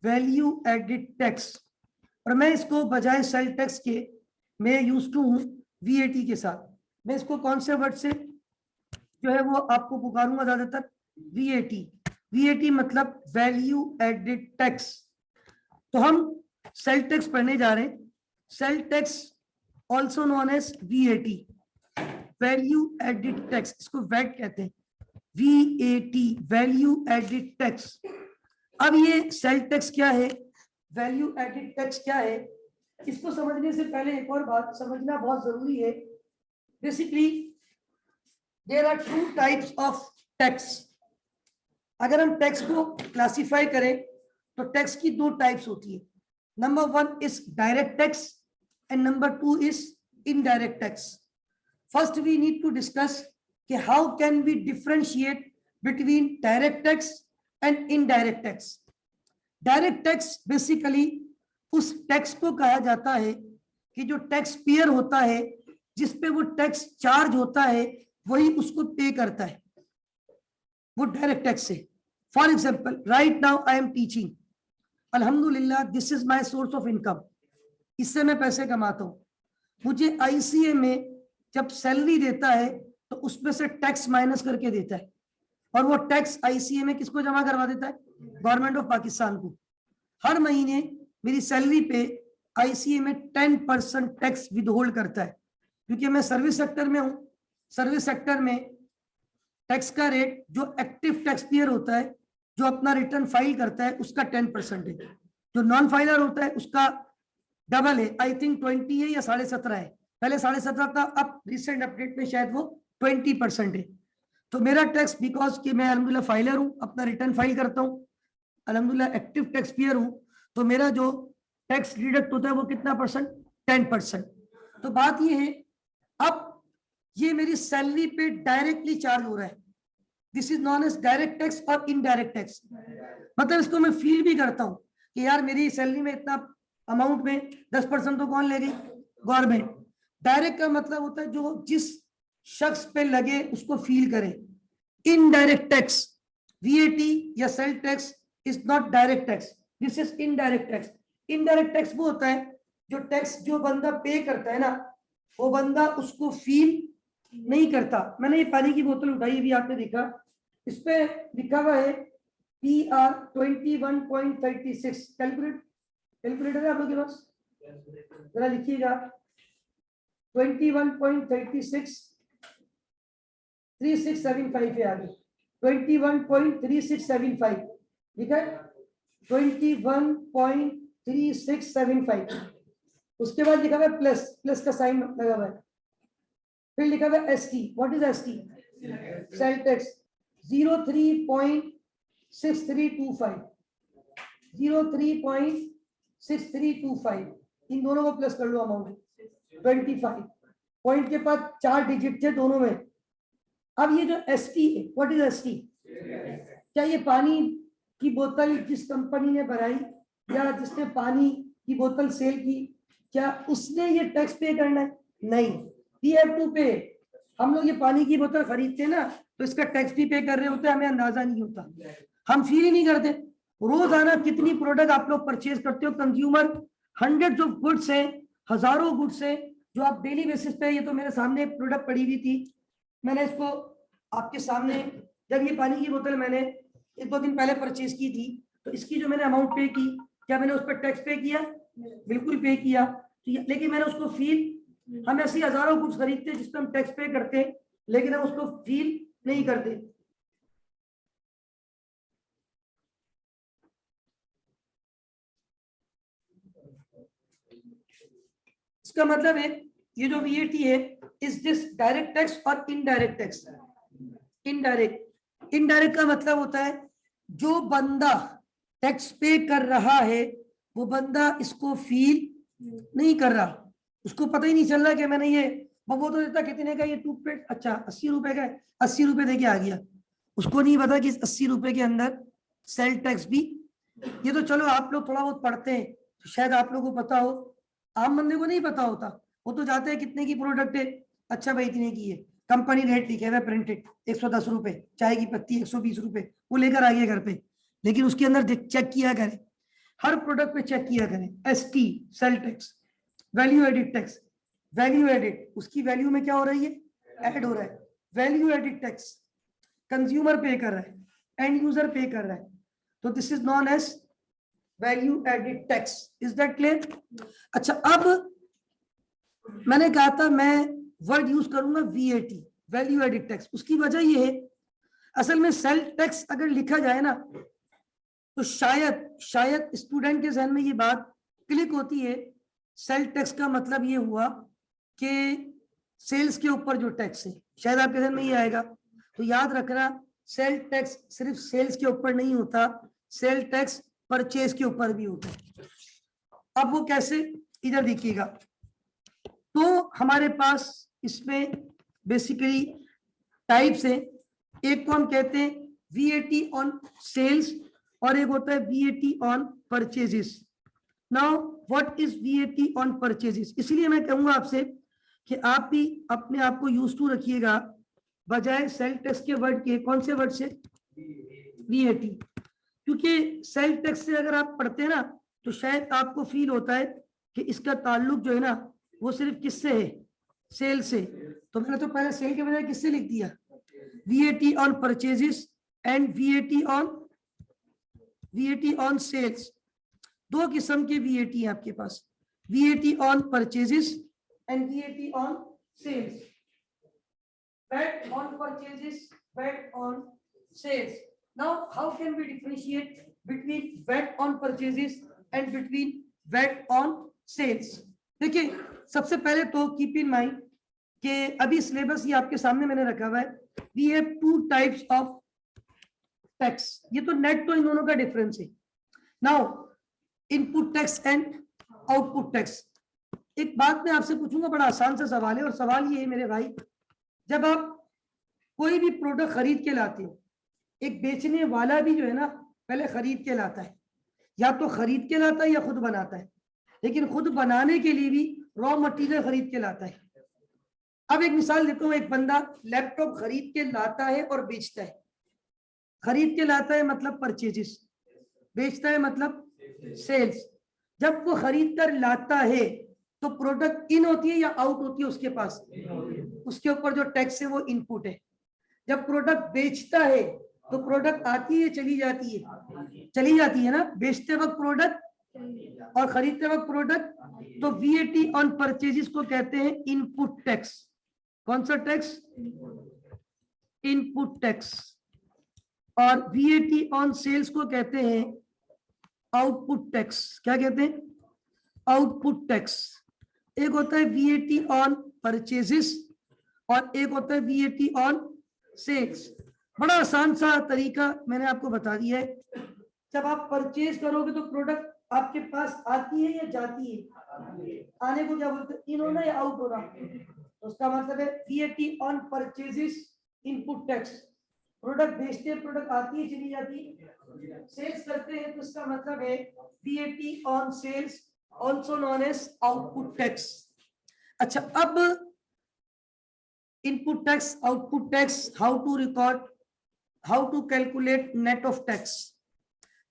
Speaker 1: वैल्यू एडेड टैक्स। और मैं इसको बजाय सेल टैक्स के मैं यूज टू हूँ VAT के साथ। मैं इसको कौन से वर्ड से जो है वो आपको पुकारूंगा ज्यादातर, VAT मतलब वैल्यू एडेड टैक्स। तो हम सेल टैक्स पढ़ने जा रहे हैं। Sale tax also known as VAT, value added tax, इसको वैट कहते हैं, VAT वैल्यू एडेड टैक्स। अब ये सेल टैक्स क्या है, वैल्यू एडेड टैक्स क्या है, इसको समझने से पहले एक और बात समझना बहुत जरूरी है। Basically there are 2 types of tax. अगर हम टैक्स को क्लासिफाई करें तो टैक्स की 2 टाइप्स होती है। Number 1 is direct tax and number 2 is indirect tax. First we need to discuss कि how can we differentiate between direct tax and indirect tax. Direct tax basically उस tax को कहा जाता है कि जो टैक्स पेयर होता है, जिसपे वो टैक्स चार्ज होता है, वही उसको पे करता है, वो डायरेक्ट टैक्स है। For example right now I am teaching, अल्हम्दुलिल्लाह this is my source of income, इससे मैं पैसे कमाता हूँ। मुझे ICA में जब सैलरी देता है तो उसमें से टैक्स माइनस करके देता है, और वो टैक्स ICA में किसको जमा करवा देता है, गवर्नमेंट ऑफ पाकिस्तान को। हर महीने मेरी सैलरी पे ICA में 10% टैक्स विदहोल्ड करता है, क्योंकि मैं सर्विस सेक्टर में हूँ। सर्विस सेक्टर में टैक्स का रेट जो एक्टिव टैक्स पेयर होता है, जो अपना रिटर्न फाइल करता है, उसका 10% है। जो नॉन फाइलर होता है उसका डबल है, आई थिंक 20 है या 17.5 है। पहले 17.5 था, अब रिसेंट अपडेट में शायद वो 20% है। तो मेरा टैक्स, बिकॉज कि मैं अल्हम्दुलिल्लाह फाइलर हूँ, अपना रिटर्न फाइल करता हूँ, अल्हम्दुलिल्लाह एक्टिव टैक्स पेयर हूँ, तो मेरा जो टैक्स डिडक्ट होता है वो कितना परसेंट, 10%। तो बात ये है, अब ये मेरी सैलरी पे डायरेक्टली चार्ज हो रहा है, this is known as direct tax और इनडायरेक्ट टैक्स। मतलब इसको मैं फील भी करता हूँ कि यार मेरी सैलरी में इतना अमाउंट में 10% तो कौन ले गई, गवर्नमेंट। डायरेक्ट का मतलब होता है जो जिस शख्स पे लगे उसको फील करे। इनडायरेक्ट टैक्स, VAT या sale tax is not direct tax, this is indirect tax. Indirect tax वो होता है जो टैक्स जो बंदा पे करता है ना, वो बंदा उसको फील नहीं करता। मैंने ये पानी की बोतल उठाई, अभी आपने देखा, इस पे लिखा हुआ है PR 21.36। कैलकुलेटर है आप लोग के पास, जरा लिखिएगा 21.36, 3675 है आगे, 21.3675 लिखा है, 21.3675। उसके बाद लिखा हुआ है प्लस, प्लस का साइन लगा हुआ है, फिर लिखा हुआ है ST। What is ST, sale tax 03.6325, 03.6325, इन दोनों को प्लस कर लो, अमाउंट 25। पॉइंट के पास 4 डिजिट थे दोनों में। अब ये जो ST है, व्हाट इज ST, क्या ये पानी की बोतल जिस कंपनी ने बनाई या जिसने पानी की बोतल सेल की, क्या उसने ये टैक्स पे करना है? नहीं, वी हैव टू पे। हम लोग ये पानी की बोतल खरीदते हैं ना, तो इसका टैक्स भी पे कर रहे होते हैं, हमें अंदाजा नहीं होता, हम फील ही नहीं करते। रोजाना कितनी प्रोडक्ट आप लोग परचेज करते हो, कंज्यूमर हंड्रेड्स ऑफ गुड्स हैं, हजारों गुड्स हैं जो आप डेली बेसिस पे, ये तो मेरे सामने प्रोडक्ट पड़ी हुई थी, मैंने इसको आपके सामने, जब ये पानी की बोतल मैंने 1-2 दिन पहले परचेज की थी, तो इसकी जो मैंने अमाउंट पे की, क्या मैंने उस पर टैक्स पे किया? बिल्कुल पे किया। तो लेकिन मैंने उसको फील, हम ऐसी हजारों गुड्स खरीदते हैं जिस पर हम टैक्स पे करते हैं, लेकिन हम उसको फील नहीं करते। इसका मतलब है ये जो VAT है, इज दिस डायरेक्ट टैक्स और इनडायरेक्ट टैक्स? इनडायरेक्ट का मतलब होता है जो बंदा टैक्स पे कर रहा है वो बंदा इसको फील नहीं कर रहा, उसको पता ही नहीं चल रहा कि मैंने ये, वो तो देता कितने का ये टूथपेस्ट, अच्छा 80 रुपए का, 80 रुपए दे के आ गया, उसको नहीं पता कि 80 रुपए के अंदर सेल टैक्स भी। ये तो चलो आप लोग थोड़ा बहुत पढ़ते हैं तो शायद आप लोगों को पता हो, आम बंदे को नहीं पता होता। वो तो जाते हैं कितने की प्रोडक्ट है, अच्छा भाई इतने की है, कंपनी रेट लिखे हुए प्रिंटेड 110 रुपए, चाय की पत्ती 120 रुपए, वो लेकर आ गया घर पे, लेकिन उसके अंदर चेक किया करे हर प्रोडक्ट पे चेक किया करें, ST sale tax, value added tax, value added उसकी वैल्यू में क्या हो रही है, ऐड हो रहा है, वैल्यू एडिड टैक्स कंज्यूमर पे कर रहा है, एंड यूजर पे कर रहा है, तो this is known as value added tax. Is that clear? अच्छा, अब मैंने कहा था मैं वर्ड यूज करूंगा VAT, वैल्यू एडिड टैक्स। उसकी वजह ये है, असल में सेल टैक्स अगर लिखा जाए ना तो शायद स्टूडेंट के जहन में ये बात क्लिक होती है, सेल टैक्स का मतलब ये हुआ कि सेल्स के ऊपर जो टैक्स है, शायद आपके जहन में ये आएगा। तो याद रखना, सेल टैक्स सिर्फ सेल्स के ऊपर नहीं होता, सेल टैक्स परचेज के ऊपर भी होता है। अब वो कैसे, इधर देखिएगा। तो हमारे पास इसमें बेसिकली टाइप्स है, एक को हम कहते हैं VAT ऑन सेल्स और एक होता है VAT on purchases. Now what is VAT on purchases? इसलिए मैं कहूंगा आपसे कि आप भी अपने आप को यूज टू रखिएगा, बजाय सेल टैक्स के वर्ड के कौन से वर्ड से, VAT। क्योंकि सेल टैक्स से अगर आप पढ़ते हैं ना तो शायद आपको फील होता है कि इसका ताल्लुक जो है ना वो सिर्फ किससे है, सेल से। तो मैंने तो पहले सेल के बजाय किससे लिख दिया, VAT on purchases and VAT on sales. दो किस्म के VAT है आपके पास, VAT on purchases and VAT on sales. VAT on purchases, VAT on sales. Now, how can we differentiate between VAT on purchases and between VAT on sales? देखिए, सबसे पहले तो कीप इन माइंड कि अभी syllabus ये आपके सामने मैंने रखा हुआ है, we have two types of tax. ये तो नेट तो इन दोनों का डिफरेंस है। Now input tax and output tax. एक बात मैं आपसे पूछूंगा, बड़ा आसान सा सवाल है, और सवाल ये है मेरे भाई, जब आप कोई भी प्रोडक्ट खरीद के लाते हो, एक बेचने वाला भी जो है ना पहले खरीद के लाता है, या तो खरीद के लाता है या खुद बनाता है, लेकिन खुद बनाने के लिए भी रॉ मटेरियल खरीद के लाता है। अब एक मिसाल देता हूं, एक बंदा लैपटॉप खरीद के लाता है और बेचता है। खरीद के लाता है मतलब परचेजेस, बेचता है मतलब सेल्स। जब वो खरीद कर लाता है तो प्रोडक्ट इन होती है या आउट होती है उसके पास, उसके ऊपर जो टैक्स है वो इनपुट है। जब प्रोडक्ट बेचता है तो प्रोडक्ट आती है चली जाती है, चली जाती है ना, बेचते वक्त प्रोडक्ट और खरीदते वक्त प्रोडक्ट। तो VAT ऑन परचेजेस को कहते हैं इनपुट टैक्स। कौन सा टैक्स, इनपुट टैक्स। और VAT ऑन सेल्स को कहते हैं आउटपुट टैक्स। क्या कहते हैं, आउटपुट टैक्स। एक होता है VAT ऑन परचेजेस और एक होता है VAT ऑन सेल्स। बड़ा आसान सा तरीका मैंने आपको बता दिया है। जब आप परचेज करोगे तो प्रोडक्ट आपके पास आती है या जाती है, आने को क्या बोलते हैं, इन होना या आउट होना। तो उसका मतलब है VAT on purchases input tax. Product बेचते हैं, प्रोडक्ट आती है चली जाती है। सेल्स करते हैं तो इसका मतलब है VAT on sales, also known as output tax. अच्छा, अब input tax, output tax, how to record, how to calculate net of tax.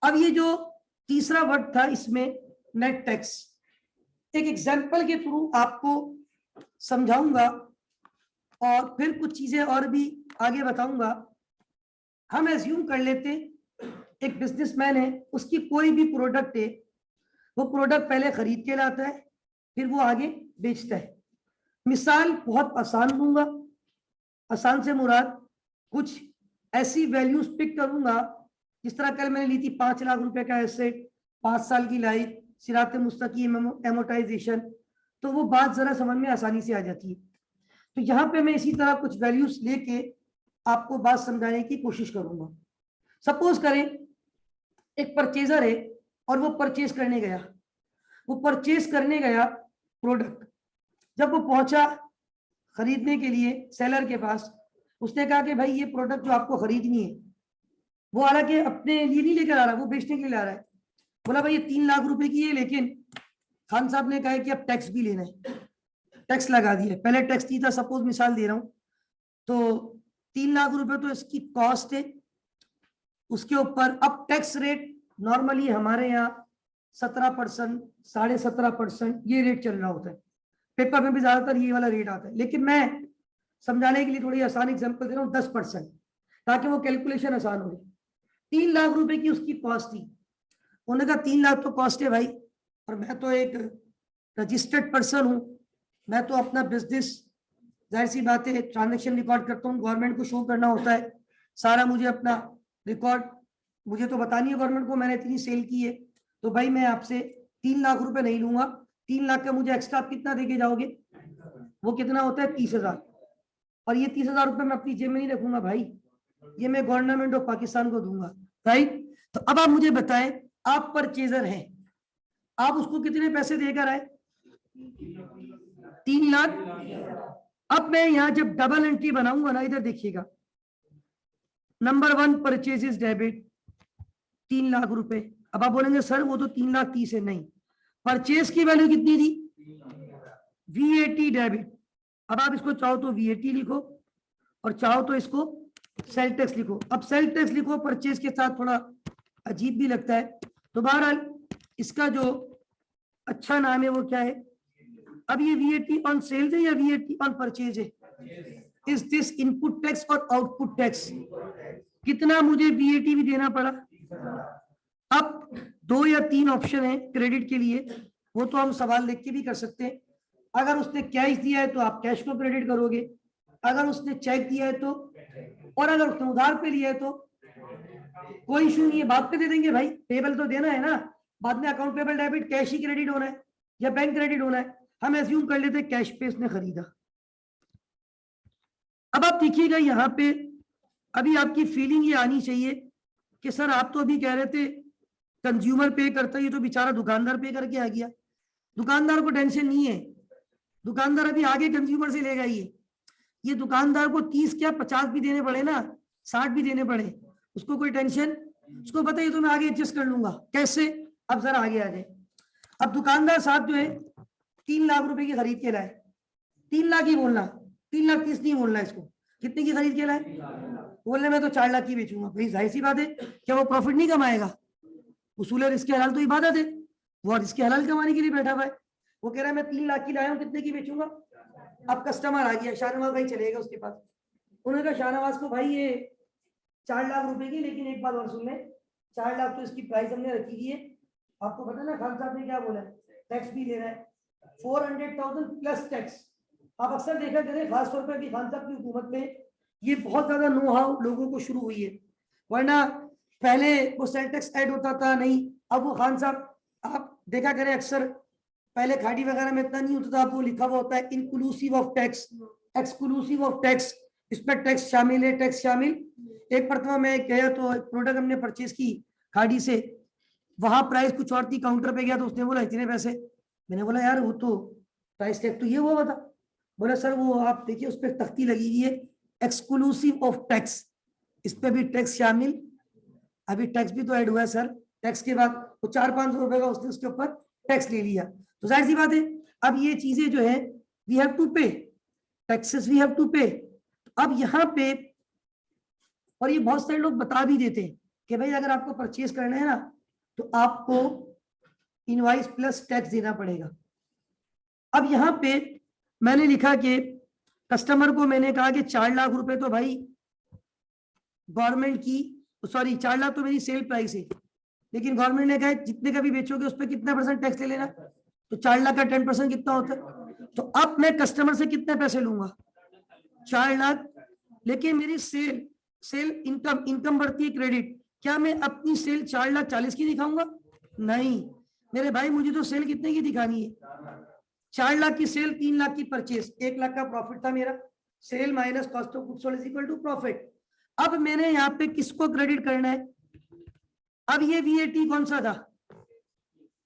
Speaker 1: अब ये जो तीसरा वर्ड था इसमें नेट टैक्स, एक एग्जांपल के थ्रू आपको समझाऊंगा और फिर कुछ चीजें और भी आगे बताऊंगा। हम एज्यूम कर लेते एक बिजनेसमैन है, उसकी कोई भी प्रोडक्ट है, वो प्रोडक्ट पहले खरीद के लाता है फिर वो आगे बेचता है। मिसाल बहुत आसान दूंगा, आसान से मुराद कुछ ऐसी वैल्यूज पिक करूंगा जिस तरह कल मैंने ली थी 5 लाख रुपए का एसेट, 5 साल की लाइफ, सिरात मुस्तकीम, एमोटाइजेशन, तो वो बात जरा समझ में आसानी से आ जाती है। तो यहाँ पे मैं इसी तरह कुछ वैल्यूज लेके आपको बात समझाने की कोशिश करूंगा। सपोज करें एक परचेजर है और वो परचेज करने गया, प्रोडक्ट, जब वो पहुंचा खरीदने के लिए सेलर के पास, उसने कहा कि भाई ये प्रोडक्ट जो आपको खरीदनी है, वो हालांकि अपने लिए नहीं लेकर आ रहा, वो बेचने के लिए ला रहा है। बोला भाई ये 3 लाख रुपए की है, लेकिन खान साहब ने कहा है कि अब टैक्स भी लेना है, टैक्स लगा दिया। पहले टैक्स नहीं था, सपोज मिसाल दे रहा हूं, तो 3 लाख रुपए तो इसकी कॉस्ट है, उसके ऊपर अब टैक्स रेट नॉर्मली हमारे यहाँ 17%, 17.5%, ये रेट चल रहा होता है। पेपर में भी ज्यादातर ये वाला रेट आता है, लेकिन मैं समझाने के लिए थोड़ी आसान एग्जांपल दे रहा हूँ, 10%, ताकि वो कैलकुलेशन आसान हो। 3 लाख रुपए की उसकी कॉस्ट थी। उन्होंने कहा 3 लाख तो कॉस्ट है भाई, और मैं तो एक रजिस्टर्ड पर्सन हूँ, मैं तो अपना बिजनेस, जाहिर सी बात है, ट्रांजेक्शन रिकॉर्ड करता हूँ, गवर्नमेंट को शो करना होता है सारा, मुझे अपना रिकॉर्ड मुझे तो बतानी है गवर्नमेंट को मैंने इतनी सेल की है। तो भाई मैं आपसे 3 लाख रुपए नहीं लूंगा, 3 लाख का मुझे एक्स्ट्रा आप कितना देके जाओगे? वो कितना होता है? 30,000। और ये 30,000 रुपए मैं अपनी जेब में नहीं रखूंगा भाई, ये मैं गवर्नमेंट ऑफ पाकिस्तान को दूंगा, राइट? तो अब आप मुझे बताएं, आप परचेजर हैं, आप उसको कितने पैसे देकर आए? 3 लाख। अब मैं यहां जब डबल एंट्री बनाऊंगा ना, इधर देखिएगा, नंबर 1 परचेजेस डेबिट 3 लाख रुपए। अब आप बोलेंगे सर वो तो 3,30,000 है। नहीं, परचेज की वैल्यू कितनी थी? VAT debit. अब आप इसको चाहो तो VAT लिखो और चाहो तो इसको सेल टैक्स लिखो। अब सेल टैक्स लिखो परचेज के साथ, थोड़ा अजीब भी लगता है, तो बहरहाल इसका जो अच्छा नाम है वो क्या है? अब ये VAT ऑन सेल्स है या VAT ऑन परचेज है? इज दिस इनपुट टैक्स और आउटपुट टैक्स? कितना मुझे VAT भी देना पड़ा? अब 2 या 3 ऑप्शन है क्रेडिट के लिए, वो तो हम सवाल लिख के भी कर सकते हैं। अगर उसने कैश दिया है तो आप कैश को क्रेडिट करोगे, अगर उसने चेक दिया है तो, और अगर उसने उधार पे लिया है तो कोई इशू नहीं है, बाद पे दे देंगे भाई, पेबल तो देना है ना, बाद में अकाउंट पेबल डेबिट कैश ही क्रेडिट होना है या बैंक क्रेडिट होना है। हम एज्यूम कर लेते हैं कैश पे उसने खरीदा। अब आप देखिएगा यहाँ पे, अभी आपकी फीलिंग ये आनी चाहिए कि सर आप तो अभी कह रहे थे कंज्यूमर पे करता है, ये तो बेचारा दुकानदार पे करके आ गया। दुकानदार को टेंशन नहीं है, दुकानदार अभी आगे कंज्यूमर से लेगा। ये दुकानदार को 30 क्या 50 भी देने पड़े ना, 60 भी देने पड़े, उसको कोई टेंशन, उसको पता है तो मैं आगे एडजस्ट कर लूंगा। कैसे? अब जरा आगे आ जाए। अब दुकानदार साहब जो है 3 लाख रुपए की खरीद के लाए, 3 लाख ही बोलना, 3,30,000 नहीं बोलना, इसको कितने की खरीद के लाए? बोलने में तो 4 लाख की बेचूंगा भाई, जाहिर सी बात है, क्या वो प्रॉफिट नहीं कमाएगा? उसूल रिस्क हलाल तो इबादत है, वो रिस्क हलाल कमाने के लिए बैठा हुआ है। वो कह रहा है मैं 3 लाख की लाया हूँ, कितने की बेचूंगा? अब कस्टमर आ गया, शाहनवाज भाई चलेगा उसके पास। उन्होंने कहा शाहनवाज को भाई ये 4 लाख रुपए की, लेकिन एक बात और सुन ले, 4 लाख तो इसकी प्राइस हमने रखी हुई है, आपको पता ना खान साहब ने क्या बोला, टैक्स भी ले रहा है 400,000 प्लस टैक्स। आप अक्सर देखा करें, खासतौर पर अभी खान साहब की हुकूमत में ये बहुत ज्यादा नो हाउ लोगों को शुरू हुई है, वरना पहले वो सेल टैक्स ऐड होता था नहीं। अब वो खान साहब आप देखा करें अक्सर, पहले खाड़ी वगैरह में इतना नहीं होता था, अब वो लिखा हुआ होता है inclusive of tax, exclusive of tax, इस पर टैक्स शामिल है, टैक्स शामिल। एक मरतबा में गया तो प्रोडक्ट हमने परचेज की खाड़ी से, वहां प्राइस कुछ और थी, काउंटर पे गया तो उसने बोला इतने पैसे। मैंने बोला यार वो तो प्राइस टैग तो ये हुआ था। बोला सर वो आप देखिए उस पर तख्ती लगी हुई है एक्सक्लूसिव ऑफ टैक्स, इस पे भी टैक्स शामिल, अभी टैक्स भी तो ऐड हुआ है सर। टैक्स के बाद वो 400-500 रुपए का उसने उसके ऊपर टैक्स ले लिया। तो जाहिर सी बात है अब ये चीजें जो है वी हैव टू पे टैक्सेस, वी हैव टू पे। अब यहाँ पे, और ये बहुत सारे लोग बता भी देते हैं कि भाई अगर आपको परचेज करना है ना तो आपको इनवॉइस प्लस टैक्स देना पड़ेगा। अब यहाँ पे मैंने लिखा कि कस्टमर को मैंने कहा कि 4 लाख रुपए तो भाई गवर्नमेंट की, सॉरी 4 लाख तो मेरी सेल प्राइस है, लेकिन गवर्नमेंट ने कहा जितने का भी बेचोगे उस पर कितना % टैक्स ले लेना, तो 4 लाख का 10% कितना होता है? तो अब मैं कस्टमर से कितने पैसे लूंगा? 4 लाख। लेकिन मेरी सेल इनकम बढ़ती है क्रेडिट, क्या मैं अपनी सेल 4,40,000 की दिखाऊंगा? नहीं मेरे भाई, मुझे तो सेल कितने की दिखानी है? 4 लाख की सेल, 3 लाख की परचेज, 1 लाख का प्रॉफिट था मेरा, sale minus cost of goods sold is equal to profit. अब मैंने यहाँ पे किसको क्रेडिट करना है? अब ये VAT कौन सा था?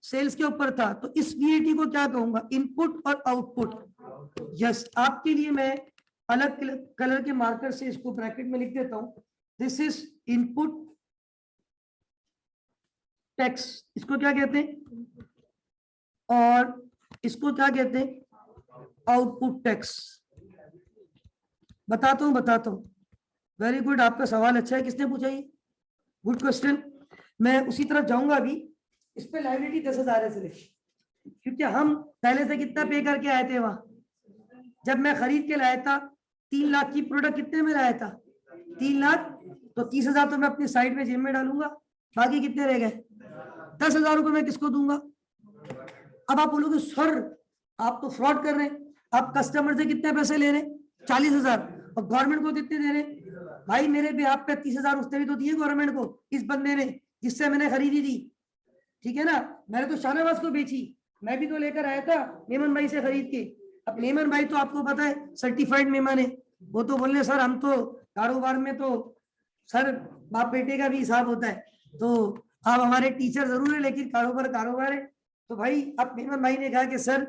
Speaker 1: सेल्स के ऊपर था, तो इस VAT को क्या कहूंगा? इनपुट और आउटपुट। यस, आपके लिए मैं अलग कलर के मार्कर से इसको ब्रैकेट में लिख देता हूं, दिस इज इनपुट टैक्स, इसको क्या कहते हैं, और इसको क्या कहते हैं? Output tax. बताता हूं। वेरी गुड, आपका सवाल अच्छा है, किसने पूछा ये? Good question. मैं उसी तरफ जाऊंगा अभी इस पे लायबिलिटी 10,000 है सिर्फ, क्योंकि हम पहले से कितना पे करके आए थे वहां। जब मैं खरीद के लाया था 3 लाख की प्रोडक्ट, कितने में लाया था 3 लाख, तो 30,000 तो मैं अपनी साइड में जेब में डालूंगा, बाकी कितने रह गए 10,000 रुपए मैं किसको दूंगा। अब आप बोलोगे सर आप तो फ्रॉड कर रहे हैं, आप कस्टमर से कितने पैसे ले रहे हैं 40,000 और गवर्नमेंट को कितने दे रहे हैं। भाई मेरे भी आप पे 30,000 उसने भी तो दिए गवर्नमेंट को, इस बंदे ने जिससे मैंने खरीदी थी, ठीक है ना। मैंने तो शाहनवाज को बेची, मैं भी तो लेकर आया था मेमन भाई से खरीद के। अब मेमन भाई तो आपको पता है सर्टिफाइड मेमन है, वो तो बोलने सर हम तो कारोबार में तो सर बाप बेटे का भी हिसाब होता है, तो आप हमारे टीचर जरूर है लेकिन कारोबार कारोबार है। तो भाई अब मेमन भाई ने कहा कि सर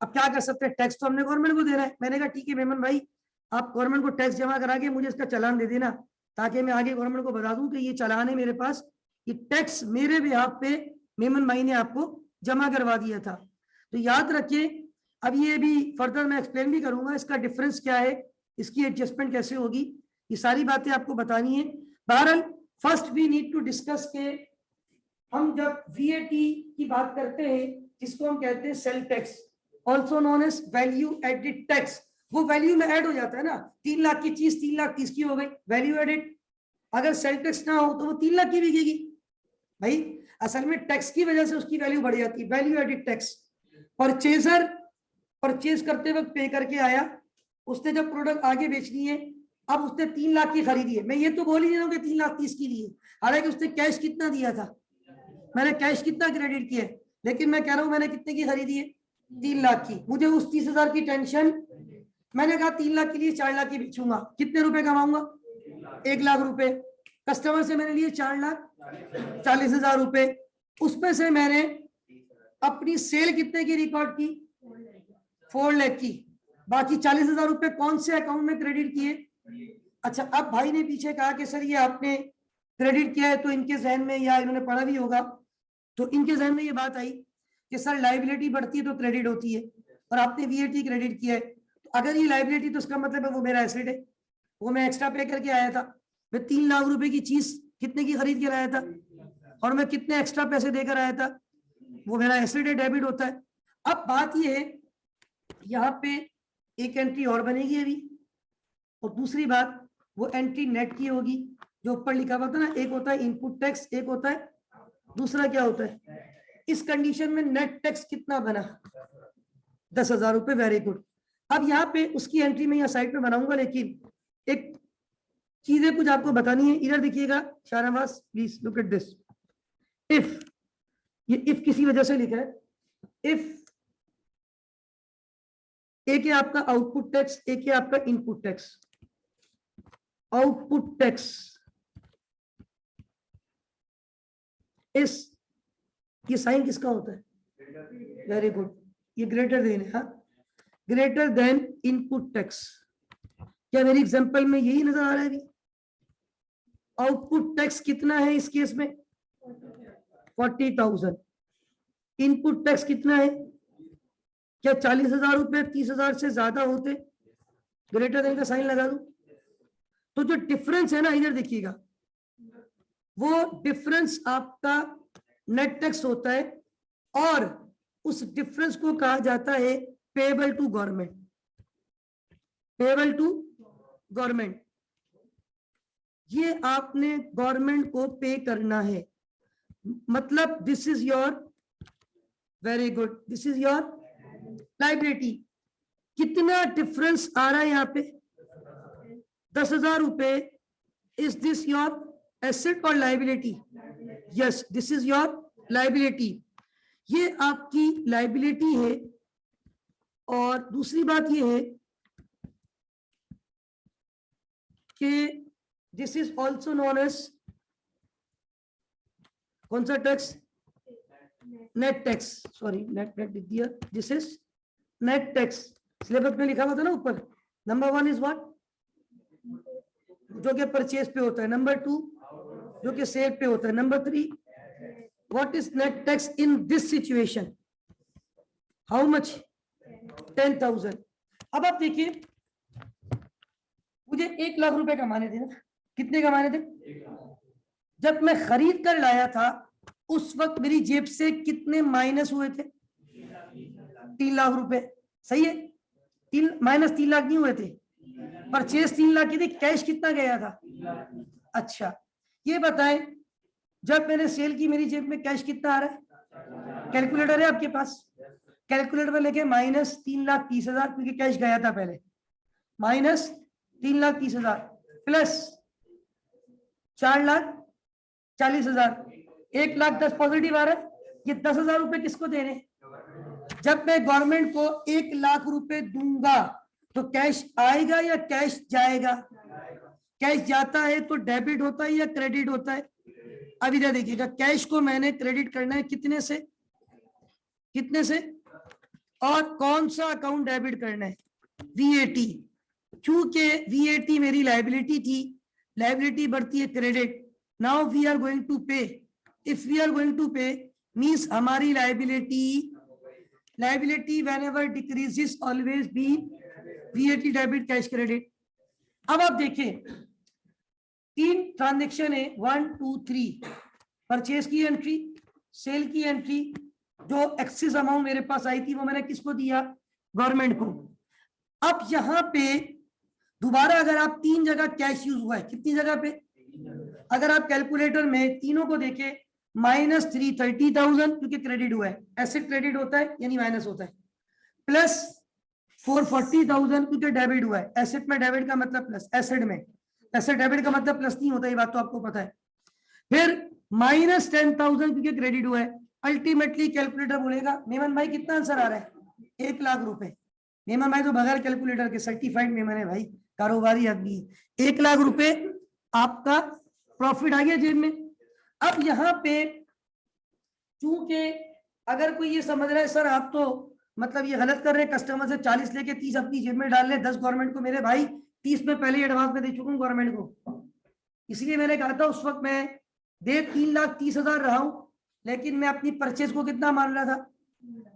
Speaker 1: अब क्या कर सकते हैं, टैक्स तो हमने गवर्नमेंट को देना है। मैंने कहा ठीक है मेमन भाई आप गवर्नमेंट को टैक्स जमा करा के मुझे इसका चालान दे देना, ताकि मैं आगे गवर्नमेंट को बता दूं कि ये चालान है मेरे पास, ये टैक्स मेरे बिहाफ पे मेमन भाई ने आपको जमा करवा दिया था। तो याद रखिए, अब ये भी फर्दर मैं एक्सप्लेन भी करूंगा इसका डिफरेंस क्या है, इसकी एडजस्टमेंट कैसे होगी, ये सारी बातें आपको बतानी है। बहरहाल first we need to discuss के हम जब वीएटी की बात करते हैं जिसको हम कहते हैं sale tax also known as value added tax, वो वैल्यू में ऐड हो जाता है ना, 3 लाख की चीज 3 लाख 30 की हो गई वैल्यू एडेड। अगर सेल टैक्स ना हो तो वो 3 लाख की बिकेगी। भाई असल में टैक्स की वजह से उसकी वैल्यू बढ़ जाती है, value added tax. Purchaser purchase करते वक्त पे करके आया, उसने जब प्रोडक्ट आगे बेचनी है, अब उसने 3 लाख की खरीदी है, मैं ये तो बोल ही नहीं रहा हूँ कि 3 लाख 30 की ली है, हालांकि उसने कैश कितना दिया था, मैंने कैश कितना क्रेडिट किया है, लेकिन मैं कह रहा हूं मैंने कितने की खरीदी है 3 लाख की। मुझे उस 30,000 की टेंशन, मैंने कहा 3 लाख के लिए 4 लाख की बेचूंगा, कितने रुपए कमाऊंगा 1 लाख रुपए। कस्टमर से मैंने लिए 4,40,000 रुपए, उसमें से मैंने अपनी सेल कितने की रिकॉर्ड की 4 लाख की, बाकी 40,000 रुपए कौन से अकाउंट में क्रेडिट किए। अच्छा अब भाई ने पीछे कहा कि सर ये आपने क्रेडिट किया है, तो इनके जहन में या इन्होंने पढ़ा भी होगा तो इनके जहन में ये बात आई कि सर लायबिलिटी बढ़ती है तो क्रेडिट होती है, और आपने वीएटी क्रेडिट किया है, तो अगर ये लायबिलिटी तो उसका मतलब है वो मेरा एसेट है, वो मैं एक्स्ट्रा पे करके आया था। मैं 3 लाख रुपए की चीज कितने की खरीद के लाया था और मैं कितने एक्स्ट्रा पैसे देकर आया था, वो मेरा एसेट है, डेबिट होता है। अब बात ये है यहाँ पे एक एंट्री और बनेगी अभी, और दूसरी बात वो एंट्री नेट की होगी, जो ऊपर लिखा हुआ था ना, एक होता है इनपुट टैक्स, एक होता है दूसरा क्या होता है। इस कंडीशन में नेट टैक्स कितना बना 10,000 रुपए, वेरी गुड। अब यहाँ पे उसकी एंट्री में यहाँ साइड पे बनाऊंगा, लेकिन एक चीजें कुछ आपको बतानी है, इधर देखिएगा Shahnawaz please look at this. If, ये इफ किसी वजह से लिखा है, इफ एक है आपका आउटपुट टैक्स, एक है आपका इनपुट टैक्स। आउटपुट टैक्स इस, ये साइन किसका होता है, वेरी गुड, ये ग्रेटर देन है, ग्रेटर देन इनपुट टैक्स। क्या मेरी एग्जांपल में यही नजर आ रहा है अभी। आउटपुट टैक्स कितना है इस केस में 40,000, इनपुट टैक्स कितना है, क्या 40,000 रुपए 30,000 से ज्यादा होते, ग्रेटर देन का साइन लगा दूं, तो जो डिफरेंस है ना इधर देखिएगा, वो डिफरेंस आपका नेट टैक्स होता है, और उस डिफरेंस को कहा जाता है payable to government, payable to government. ये आपने गवर्नमेंट को पे करना है, मतलब this is your, very good, this is your liability. कितना डिफरेंस आ रहा है यहाँ पे 10,000 रुपए। इज दिस योर एसेट और liability, yes this is your liability, ये आपकी लायबिलिटी है। और दूसरी बात ये है कि this is also known as कौन सा tax, net tax, sorry net net लिख दिया, this is net tax. Syllabus में लिखा हुआ था ना ऊपर, नंबर 1 इज व्हाट, जो कि परचेज पे होता है, नंबर 2 जो कि सेल पे होता है, number 3 what is net tax in this situation, how much 10,000। अब आप देखिए मुझे 1 लाख रुपए कमाने थे ना, कितने कमाने थे, जब मैं खरीद कर लाया था उस वक्त मेरी जेब से कितने माइनस हुए थे? 3 लाख रुपए, सही है। -3 लाख नहीं हुए थे, परचेज 3 लाख की थी, कैश कितना गया था? अच्छा, ये बताएं जब मैंने सेल की मेरी जेब में कैश कितना आ रहा है? कैलकुलेटर है आपके पास? कैलकुलेटर में लेके -3,30,000 क्योंकि कैश गया था पहले, -3,30,000 प्लस 4,40,000, 1,10,000 पॉजिटिव आ रहा है। ये 10,000 रुपए किसको दे रहे हैं? जब मैं गवर्नमेंट को 1 लाख रुपए दूंगा तो कैश आएगा या कैश जाएगा? कैश जाता है तो डेबिट होता है या क्रेडिट होता है? अब इधर देखिएगा, कैश को मैंने क्रेडिट करना है कितने से? कितने से? और कौन सा अकाउंट डेबिट करना है? वीएटी। चूंकि वीएटी मेरी लायबिलिटी थी, लायबिलिटी बढ़ती है credit. Now we are going to pay. If we are going to pay means हमारी liability whenever decreases always be VAT debit cash credit. अब आप देखें 3 ट्रांजेक्शन है, 1 2 3, परचेज की एंट्री, सेल की एंट्री। जो एक्सेस अमाउंट मेरे पास आई थी वो मैंने किसको दिया? गवर्नमेंट को। अब यहां पे दोबारा अगर आप 3 जगह कैश यूज हुआ है, कितनी जगह पे? अगर आप कैलकुलेटर में तीनों को देखें, -330,000 क्योंकि क्रेडिट हुआ है, एसेट क्रेडिट होता है यानी माइनस होता है, प्लस 440,000 क्योंकि डेबिट हुआ है। एसेट में डेबिट का मतलब प्लस, एसेट में एसेट डेबिट का मतलब प्लस नहीं होता, ये बात तो आपको पता है। फिर -10,000 क्योंकि क्रेडिट हुआ है। अल्टीमेटली कैलकुलेटर बोलेगा मेमन भाई कितना आंसर आ रहा है? 1 लाख रुपए। मेमन भाई तो बगैर कैलकुलेटर के सर्टिफाइड मेमन है भाई, कारोबारी आदमी। 1 लाख रुपए आपका प्रॉफिट आ गया जेब में। अब यहाँ पे चूंकि अगर कोई ये समझ रहा है सर आप तो मतलब ये गलत कर रहे हैं, कस्टमर से 40 लेके 30 अपनी जेब में डाल रहे, 10 गवर्नमेंट को। मेरे भाई 30 में पहले एडवांस में दे चुका हूँ गवर्नमेंट को। इसलिए मैंने कहा था उस वक्त मैं दे 3,30,000 रहा हूं, लेकिन मैं अपनी परचेज को कितना मान रहा था?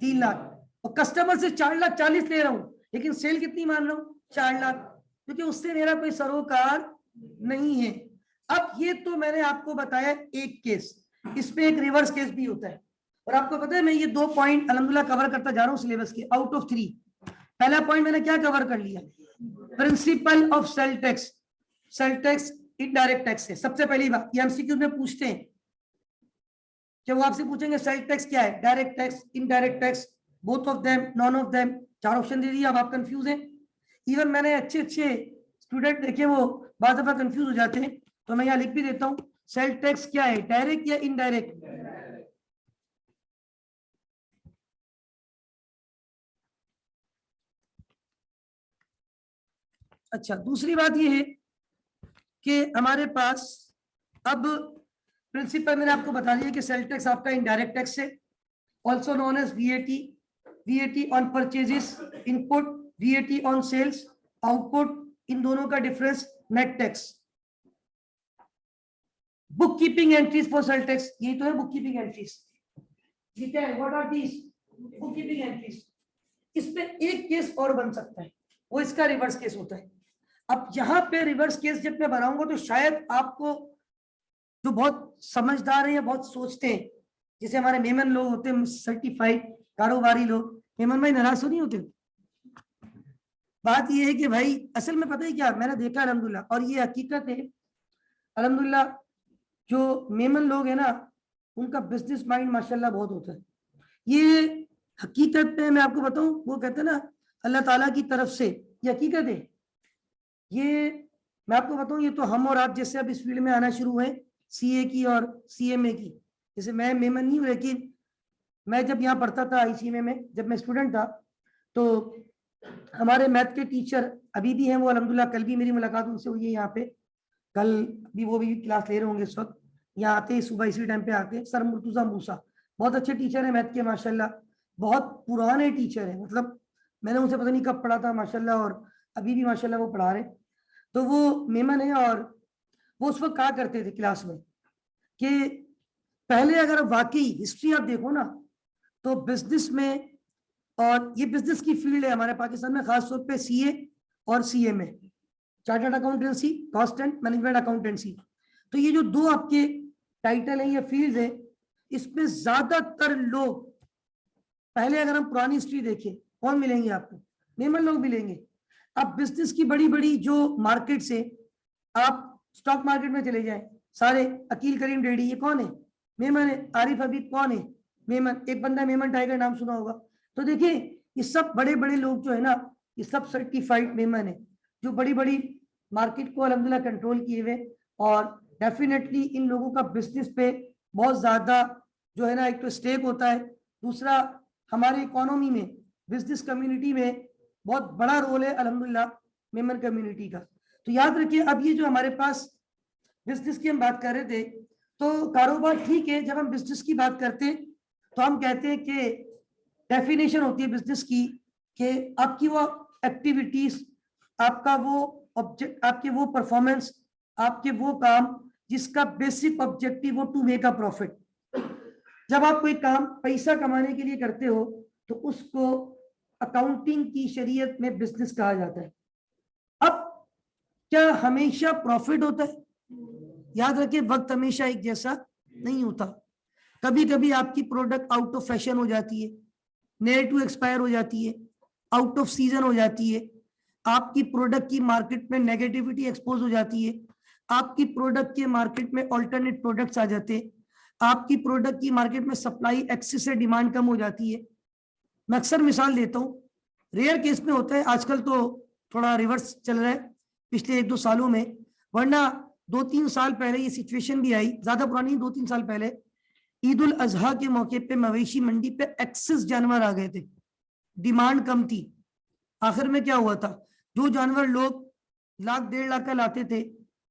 Speaker 1: 3 लाख। और कस्टमर से 4,40,000 ले रहा हूं, लेकिन सेल कितनी मान रहा हूं? 4 लाख, क्योंकि उससे मेरा कोई सरोकार नहीं है। अब ये तो मैंने आपको बताया एक केस, इसमें एक रिवर्स केस भी होता है। और आपको पता है मैं ये 2 पॉइंट अल्हम्दुलिल्लाह कवर करता जा रहा हूं सिलेबस के, आउट ऑफ 3। पहला पॉइंट मैंने क्या कवर कर लिया? Principle of sale tax. Sale tax indirect tax है। सबसे पहली बात ये एमसीक्यू में पूछते हैं कि वो आपसे पूछेंगे सेल टैक्स क्या है, direct tax, indirect tax, both of them, none of them. 4 option दे दिए, अब आप कंफ्यूज हैं। इवन मैंने अच्छे स्टूडेंट देखे वो बहुत दफा कंफ्यूज हो जाते हैं, तो मैं यहाँ लिख भी देता हूँ सेल टैक्स क्या है, डायरेक्ट या इनडायरेक्ट? अच्छा, दूसरी बात ये है कि हमारे पास अब प्रिंसिपल मैंने आपको बता दिया कि सेल टैक्स आपका इनडायरेक्ट टैक्स है, also known as VAT. VAT on purchases input, VAT on sales output, इन दोनों का difference net tax. Book keeping entries for sale tax, यही तो है बुक कीपिंग एंट्रीज। ठीक है, what are these book keeping entries. इसमें एक केस और बन सकता है, वो इसका रिवर्स केस होता है। अब यहाँ पे रिवर्स केस जब मैं बनाऊंगा तो शायद आपको जो बहुत समझदार है या बहुत सोचते हैं, जैसे हमारे मेमन लोग होते हैं, सर्टिफाइड कारोबारी लोग, मेमन भाई नाराज तो नहीं होते? बात ये है कि भाई असल में पता है क्या, मैंने देखा अल्हम्दुलिल्लाह, और ये हकीकत है अल्हम्दुलिल्लाह, जो मेमन लोग हैं ना उनका बिजनेस माइंड माशाल्लाह बहुत होता है। ये हकीकत में मैं आपको बताऊं, वो कहते हैं ना अल्लाह ताला की तरफ से, ये हकीकत है। ये मैं आपको बताऊं, ये तो हम और आप जैसे अब इस फील्ड में आना शुरू हुए, सीए की और सीएमए की। जैसे मैं मेमन नहीं हूँ, लेकिन मैं जब यहाँ पढ़ता था आईसीएमए में, जब मैं स्टूडेंट था, तो हमारे मैथ के टीचर अभी भी हैं वो अल्हम्दुलिल्लाह, कल भी मेरी मुलाकात उनसे हुई है यहाँ पे। कल भी वो भी क्लास ले रहे होंगे इस वक्त, यहाँ आते सुबह इसी टाइम पे आते। सर मुर्तुजा मूसा बहुत अच्छे टीचर है मैथ के माशाल्लाह, बहुत पुराने टीचर है, मतलब मैंने उनसे पता नहीं कब पढ़ा था माशाल्लाह, और अभी भी माशाल्लाह वो पढ़ा रहे। तो वो मेमन है, और वो उस वक्त कहा करते थे क्लास में कि पहले अगर वाकई हिस्ट्री आप देखो ना, तो बिजनेस में, और ये बिजनेस की फील्ड है हमारे पाकिस्तान में खासतौर पे सीए और CMA, chartered accountancy, cost and management accountancy. तो ये जो 2 आपके टाइटल हैं, ये फील्ड है, इसमें ज्यादातर लोग, पहले अगर हम पुरानी हिस्ट्री देखें, कौन मिलेंगे आपको? मेमन लोग मिलेंगे। अब बिजनेस की बड़ी बड़ी जो मार्केट से, आप स्टॉक मार्केट में चले जाएं, सारे अकील करीम डेडी, ये कौन है? मेमन है। आरिफ हबीब कौन है? मेमन। एक बंदा मेमन टाइगर, नाम सुना होगा। तो देखिए ये सब बड़े बड़े लोग जो है ना, ये सब सर्टिफाइड मेमन है, जो बड़ी बड़ी मार्केट को अल्हम्दुलिल्लाह कंट्रोल किए हुए। और डेफिनेटली इन लोगों का बिजनेस पे बहुत ज्यादा जो है ना, एक तो स्टेक होता है, दूसरा हमारे इकोनॉमी में, बिजनेस कम्युनिटी में बहुत बड़ा रोल है अल्हम्दुलिल्लाह मेमन कम्युनिटी का। तो याद रखिए, अब ये जो हमारे पास बिजनेस की हम बात कर रहे थे, तो कारोबार ठीक है, जब हम बिजनेस की बात करते हैं तो हम कहते हैं कि डेफिनेशन होती है बिजनेस की कि आपकी वो एक्टिविटीज, आपका वो ऑब्जेक्ट, आपके वो परफॉर्मेंस, आपके वो काम जिसका बेसिक ऑब्जेक्टिव हो टू मेक अ प्रॉफिट। जब आप कोई काम पैसा कमाने के लिए करते हो तो उसको अकाउंटिंग की शरीयत में बिजनेस कहा जाता है। अब क्या हमेशा प्रॉफिट होता है? याद रखिए, वक्त हमेशा एक जैसा नहीं होता। कभी कभी आपकी प्रोडक्ट आउट ऑफ फैशन हो जाती है, नेयर टू एक्सपायर हो जाती है, आउट ऑफ सीजन हो जाती है, आपकी प्रोडक्ट की मार्केट में नेगेटिविटी एक्सपोज हो जाती है, आपकी प्रोडक्ट के मार्केट में ऑल्टरनेट प्रोडक्ट्स आ जाते हैं, आपकी प्रोडक्ट की मार्केट में सप्लाई एक्सेस से डिमांड कम हो जाती है। मैं अक्सर मिसाल देता हूँ, रेयर केस में होता है, आजकल तो थोड़ा रिवर्स चल रहा है पिछले 1-2 सालों में, वरना 2-3 साल पहले ये सिचुएशन भी आई, ज्यादा पुरानी, 2-3 साल पहले ईद उल अजहा के मौके पे मवेशी मंडी पे एक्सेस जानवर आ गए थे, डिमांड कम थी। आखिर में क्या हुआ था, जो जानवर लोग 1-1.5 लाख का लाते थे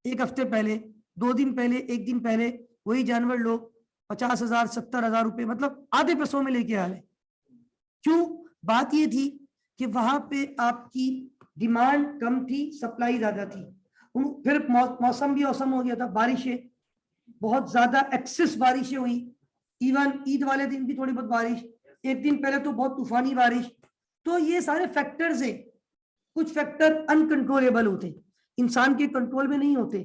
Speaker 1: एक हफ्ते पहले, 2 दिन पहले, 1 दिन पहले, वही जानवर लोग 50,000 70,000 रुपए, मतलब आधे पैसों में लेके आ रहे। क्यों? बात ये थी कि वहां पे आपकी डिमांड कम थी, सप्लाई ज्यादा थी। फिर मौसम भी औसम हो गया था, बारिशें बहुत ज्यादा एक्सेस बारिशें हुई, इवन ईद वाले दिन भी थोड़ी बहुत बारिश, 1 दिन पहले तो बहुत तूफानी बारिश। तो ये सारे फैक्टर्स हैं। कुछ फैक्टर अनकंट्रोलेबल होते, इंसान के कंट्रोल में नहीं होते,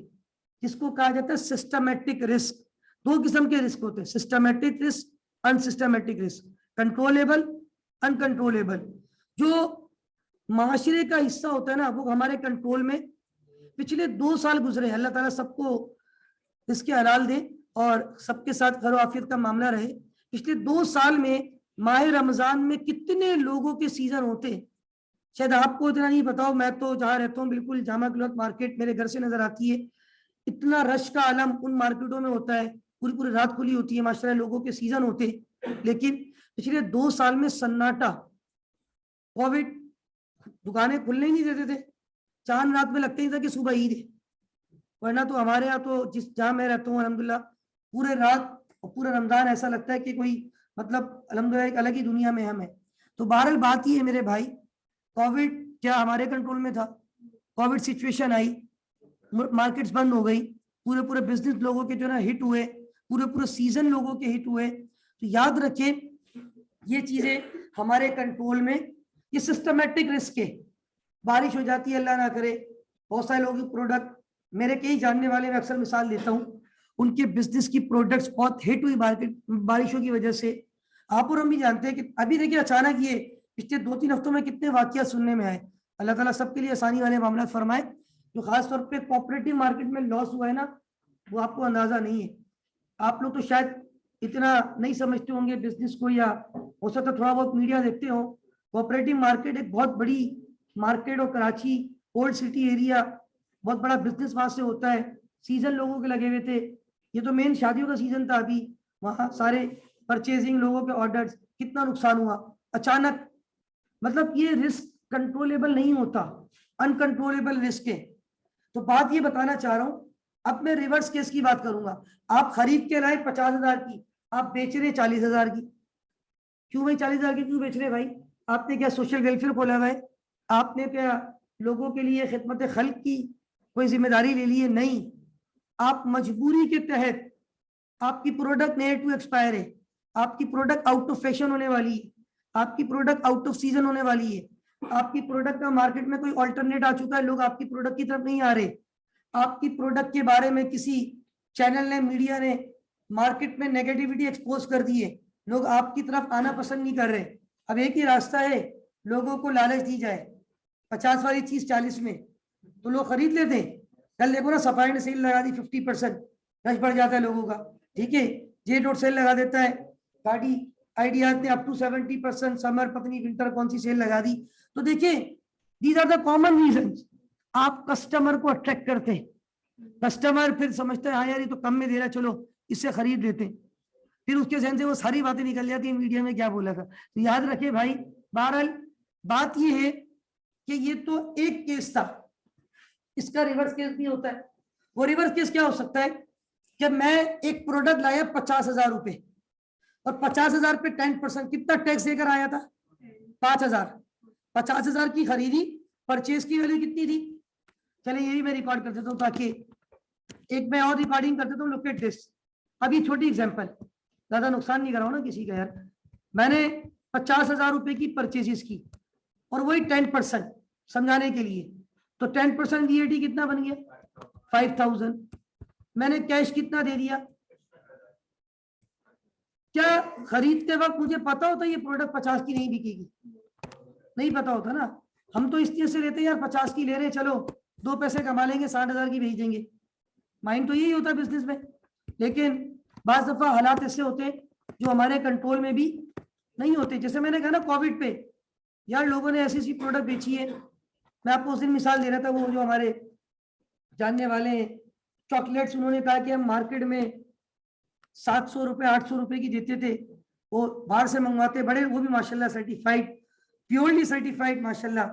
Speaker 1: जिसको कहा जाता है सिस्टमैटिक रिस्क। 2 किस्म के रिस्क होते हैं, systematic risk, unsystematic risk, controllable, uncontrollable. जो माशरे का हिस्सा होता है ना, वो हमारे कंट्रोल में। पिछले 2 साल गुजरे, अल्लाह ताला सबको इसके हलाल दे और सबके साथ खैर आफियत का मामला रहे। पिछले 2 साल में माह रमजान में कितने लोगों के सीजन होते, शायद आपको इतना नहीं पता हो। मैं तो जहाँ रहता हूँ बिल्कुल जामा क्लॉथ मार्केट मेरे घर से नजर आती है, इतना रश का आलम उन मार्केटों में होता है, पूरी पूरी रात खुली होती है, माशाल्लाह लोगों के सीजन होते। लेकिन पिछले 2 साल में सन्नाटा, कोविड, दुकानें खुलने ही नहीं देते थे, चांद रात में लगते ही था कि सुबह ईद है। वरना तो हमारे यहाँ तो जिस जहाँ मैं रहता हूँ अल्हम्दुलिल्लाह, पूरे रात और पूरा रमजान ऐसा लगता है कि कोई मतलब अल्हम्दुलिल्लाह एक अलग ही दुनिया में हम है। तो बहरहाल बात ये है मेरे भाई, कोविड क्या हमारे कंट्रोल में था? कोविड सिचुएशन आई, मार्केट्स बंद हो गई, पूरे पूरे बिजनेस लोगों के जो ना हिट हुए, पूरे पूरे सीजन लोगों के हिट हुए। तो याद रखें, ये चीजें हमारे कंट्रोल में, ये सिस्टमैटिक रिस्क है। बारिश हो जाती है, अल्लाह ना करे, बहुत सारे लोगों की प्रोडक्ट, मेरे कई जानने वाले, मैं अक्सर मिसाल देता हूँ, उनके बिजनेस की प्रोडक्ट्स बहुत हिट हुई मार्केट बारिशों की वजह से। आप और हम भी जानते हैं कि अभी देखिए अचानक ये पिछले 2-3 हफ्तों में कितने वाकया सुनने में आए। अल्लाह ताला सबके लिए आसानी वाले मामला फरमाए। जो खास तौर पे कोऑपरेटिव मार्केट में लॉस हुआ है ना, वो आपको अंदाजा नहीं है। आप लोग तो शायद इतना नहीं समझते होंगे बिजनेस को, या हो सकता है थोड़ा बहुत मीडिया देखते हो। कोऑपरेटिव मार्केट एक बहुत बड़ी मार्केट, और कराची ओल्ड सिटी एरिया, बहुत बड़ा बिजनेस वहां से होता है। सीजन लोगों के लगे हुए थे, ये तो मेन शादियों का सीजन था अभी, वहां सारे परचेजिंग लोगों के ऑर्डर्स, कितना नुकसान हुआ अचानक। मतलब ये रिस्क कंट्रोलेबल नहीं होता, अनकंट्रोलेबल रिस्क है। तो बात ये बताना चाह रहा हूं, अब मैं रिवर्स केस की बात करूंगा। आप खरीद के लाए 50,000 की, आप बेच रहे 40,000 की। क्यों भाई 40,000 की क्यों बेच रहे भाई? आपने क्या सोशल वेलफेयर खोला हुआ है? आपने क्या लोगों के लिए खिदमत खल्क की कोई जिम्मेदारी ले ली है? नहीं, आप मजबूरी के तहत, आपकी प्रोडक्ट नियर टू एक्सपायर है, आपकी प्रोडक्ट आउट ऑफ फैशन होने वाली है, आपकी प्रोडक्ट आउट ऑफ सीजन होने वाली है, आपकी प्रोडक्ट का मार्केट में कोई ऑल्टरनेट आ चुका है, लोग आपकी प्रोडक्ट की तरफ नहीं आ रहे, आपकी प्रोडक्ट के बारे में किसी चैनल ने, मीडिया ने मार्केट में नेगेटिविटी एक्सपोज कर दी है, लोग आपकी तरफ आना पसंद नहीं कर रहे। अब एक ही रास्ता है, लोगों को लालच दी जाए 50 वाली चीज 40 में, तो लोग खरीद लेते हैं। कल देखो ना, सफाई ने सेल लगा दी 50%, रश बढ़ जाता है लोगों का। ठीक है, जे डॉट सेल लगा देता है, गाड़ी आइडियाज ने अप टू 70%, समर पत्नी विंटर कौन सी सेल लगा दी। तो देखिए, these are the common reason. आप कस्टमर को अट्रैक्ट करते हैं, कस्टमर फिर समझते हैं हाँ यार ये तो कम में दे रहा है, चलो इससे खरीद लेते हैं। फिर उसके जहन से वो सारी बातें निकल जाती है, मीडिया में क्या बोला था। तो याद रखे भाई, बहरहाल बात ये है कि ये तो एक केस था, इसका रिवर्स केस भी होता है। वो रिवर्स केस क्या हो सकता है कि मैं एक प्रोडक्ट लाया 50,000 रुपए, और 50,000 पे 10% कितना टैक्स देकर आया था? 5,000। 50,000 की खरीदी, परचेज की वैल्यू कितनी थी? चले यही मैं रिकॉर्ड कर देता हूँ, ताकि एक मैं और रिकॉर्डिंग कर देता हूँ। Look at this. अभी छोटी एग्जांपल, ज्यादा नुकसान नहीं कराओ ना किसी का यार। मैंने 50,000 रुपए की परचेजेस की, और वही 10% समझाने के लिए, तो 10% VAT कितना बन गया? 5,000। मैंने कैश कितना दे दिया? क्या खरीदते वक्त मुझे पता होता ये प्रोडक्ट 50 की नहीं बिकेगी? नहीं पता होता ना। हम तो इस चीज से लेते हैं यार 50 की ले रहे, चलो 2 पैसे कमा लेंगे, 60,000 की भेज देंगे। माइंड तो यही होता है बिजनेस में। लेकिन बाज दफा हालात ऐसे होते हैं जो हमारे कंट्रोल में भी नहीं होते। जैसे मैंने कहा ना कोविड पे, यार लोगों ने ऐसी ऐसी प्रोडक्ट बेची है। मैं आपको उस दिन मिसाल दे रहा था, वो जो हमारे जानने वाले चॉकलेट्स, उन्होंने कहा कि हम मार्केट में 700 रुपए 800 रुपए की देते थे, वो बाहर से मंगवाते बड़े, वो भी माशाल्लाह सर्टिफाइड, प्योरली सर्टिफाइड माशाल्लाह,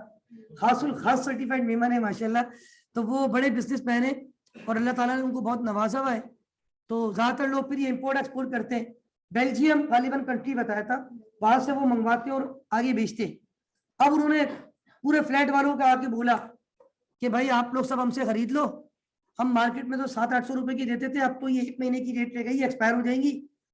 Speaker 1: खास सर्टिफाइड मेहमान है माशाल्लाह। तो वो बड़े बिजनेसमैन है और अल्लाह ताला ने उनको बहुत नवाजा हुआ है। तो ज्यादातर लोग फिर ये इम्पोर्ट एक्सपोर्ट करते हैं। बेल्जियम गालिबन कंट्री बताया था, वहां से वो मंगवाते और आगे बेचते। अब उन्होंने पूरे फ्लैट वालों को आके बोला कि भाई आप लोग सब हमसे खरीद लो, हम मार्केट में तो 700-800 रुपए की देते थे, अब तो ये 1 महीने की डेट रह गई, एक्सपायर हो जाएंगी।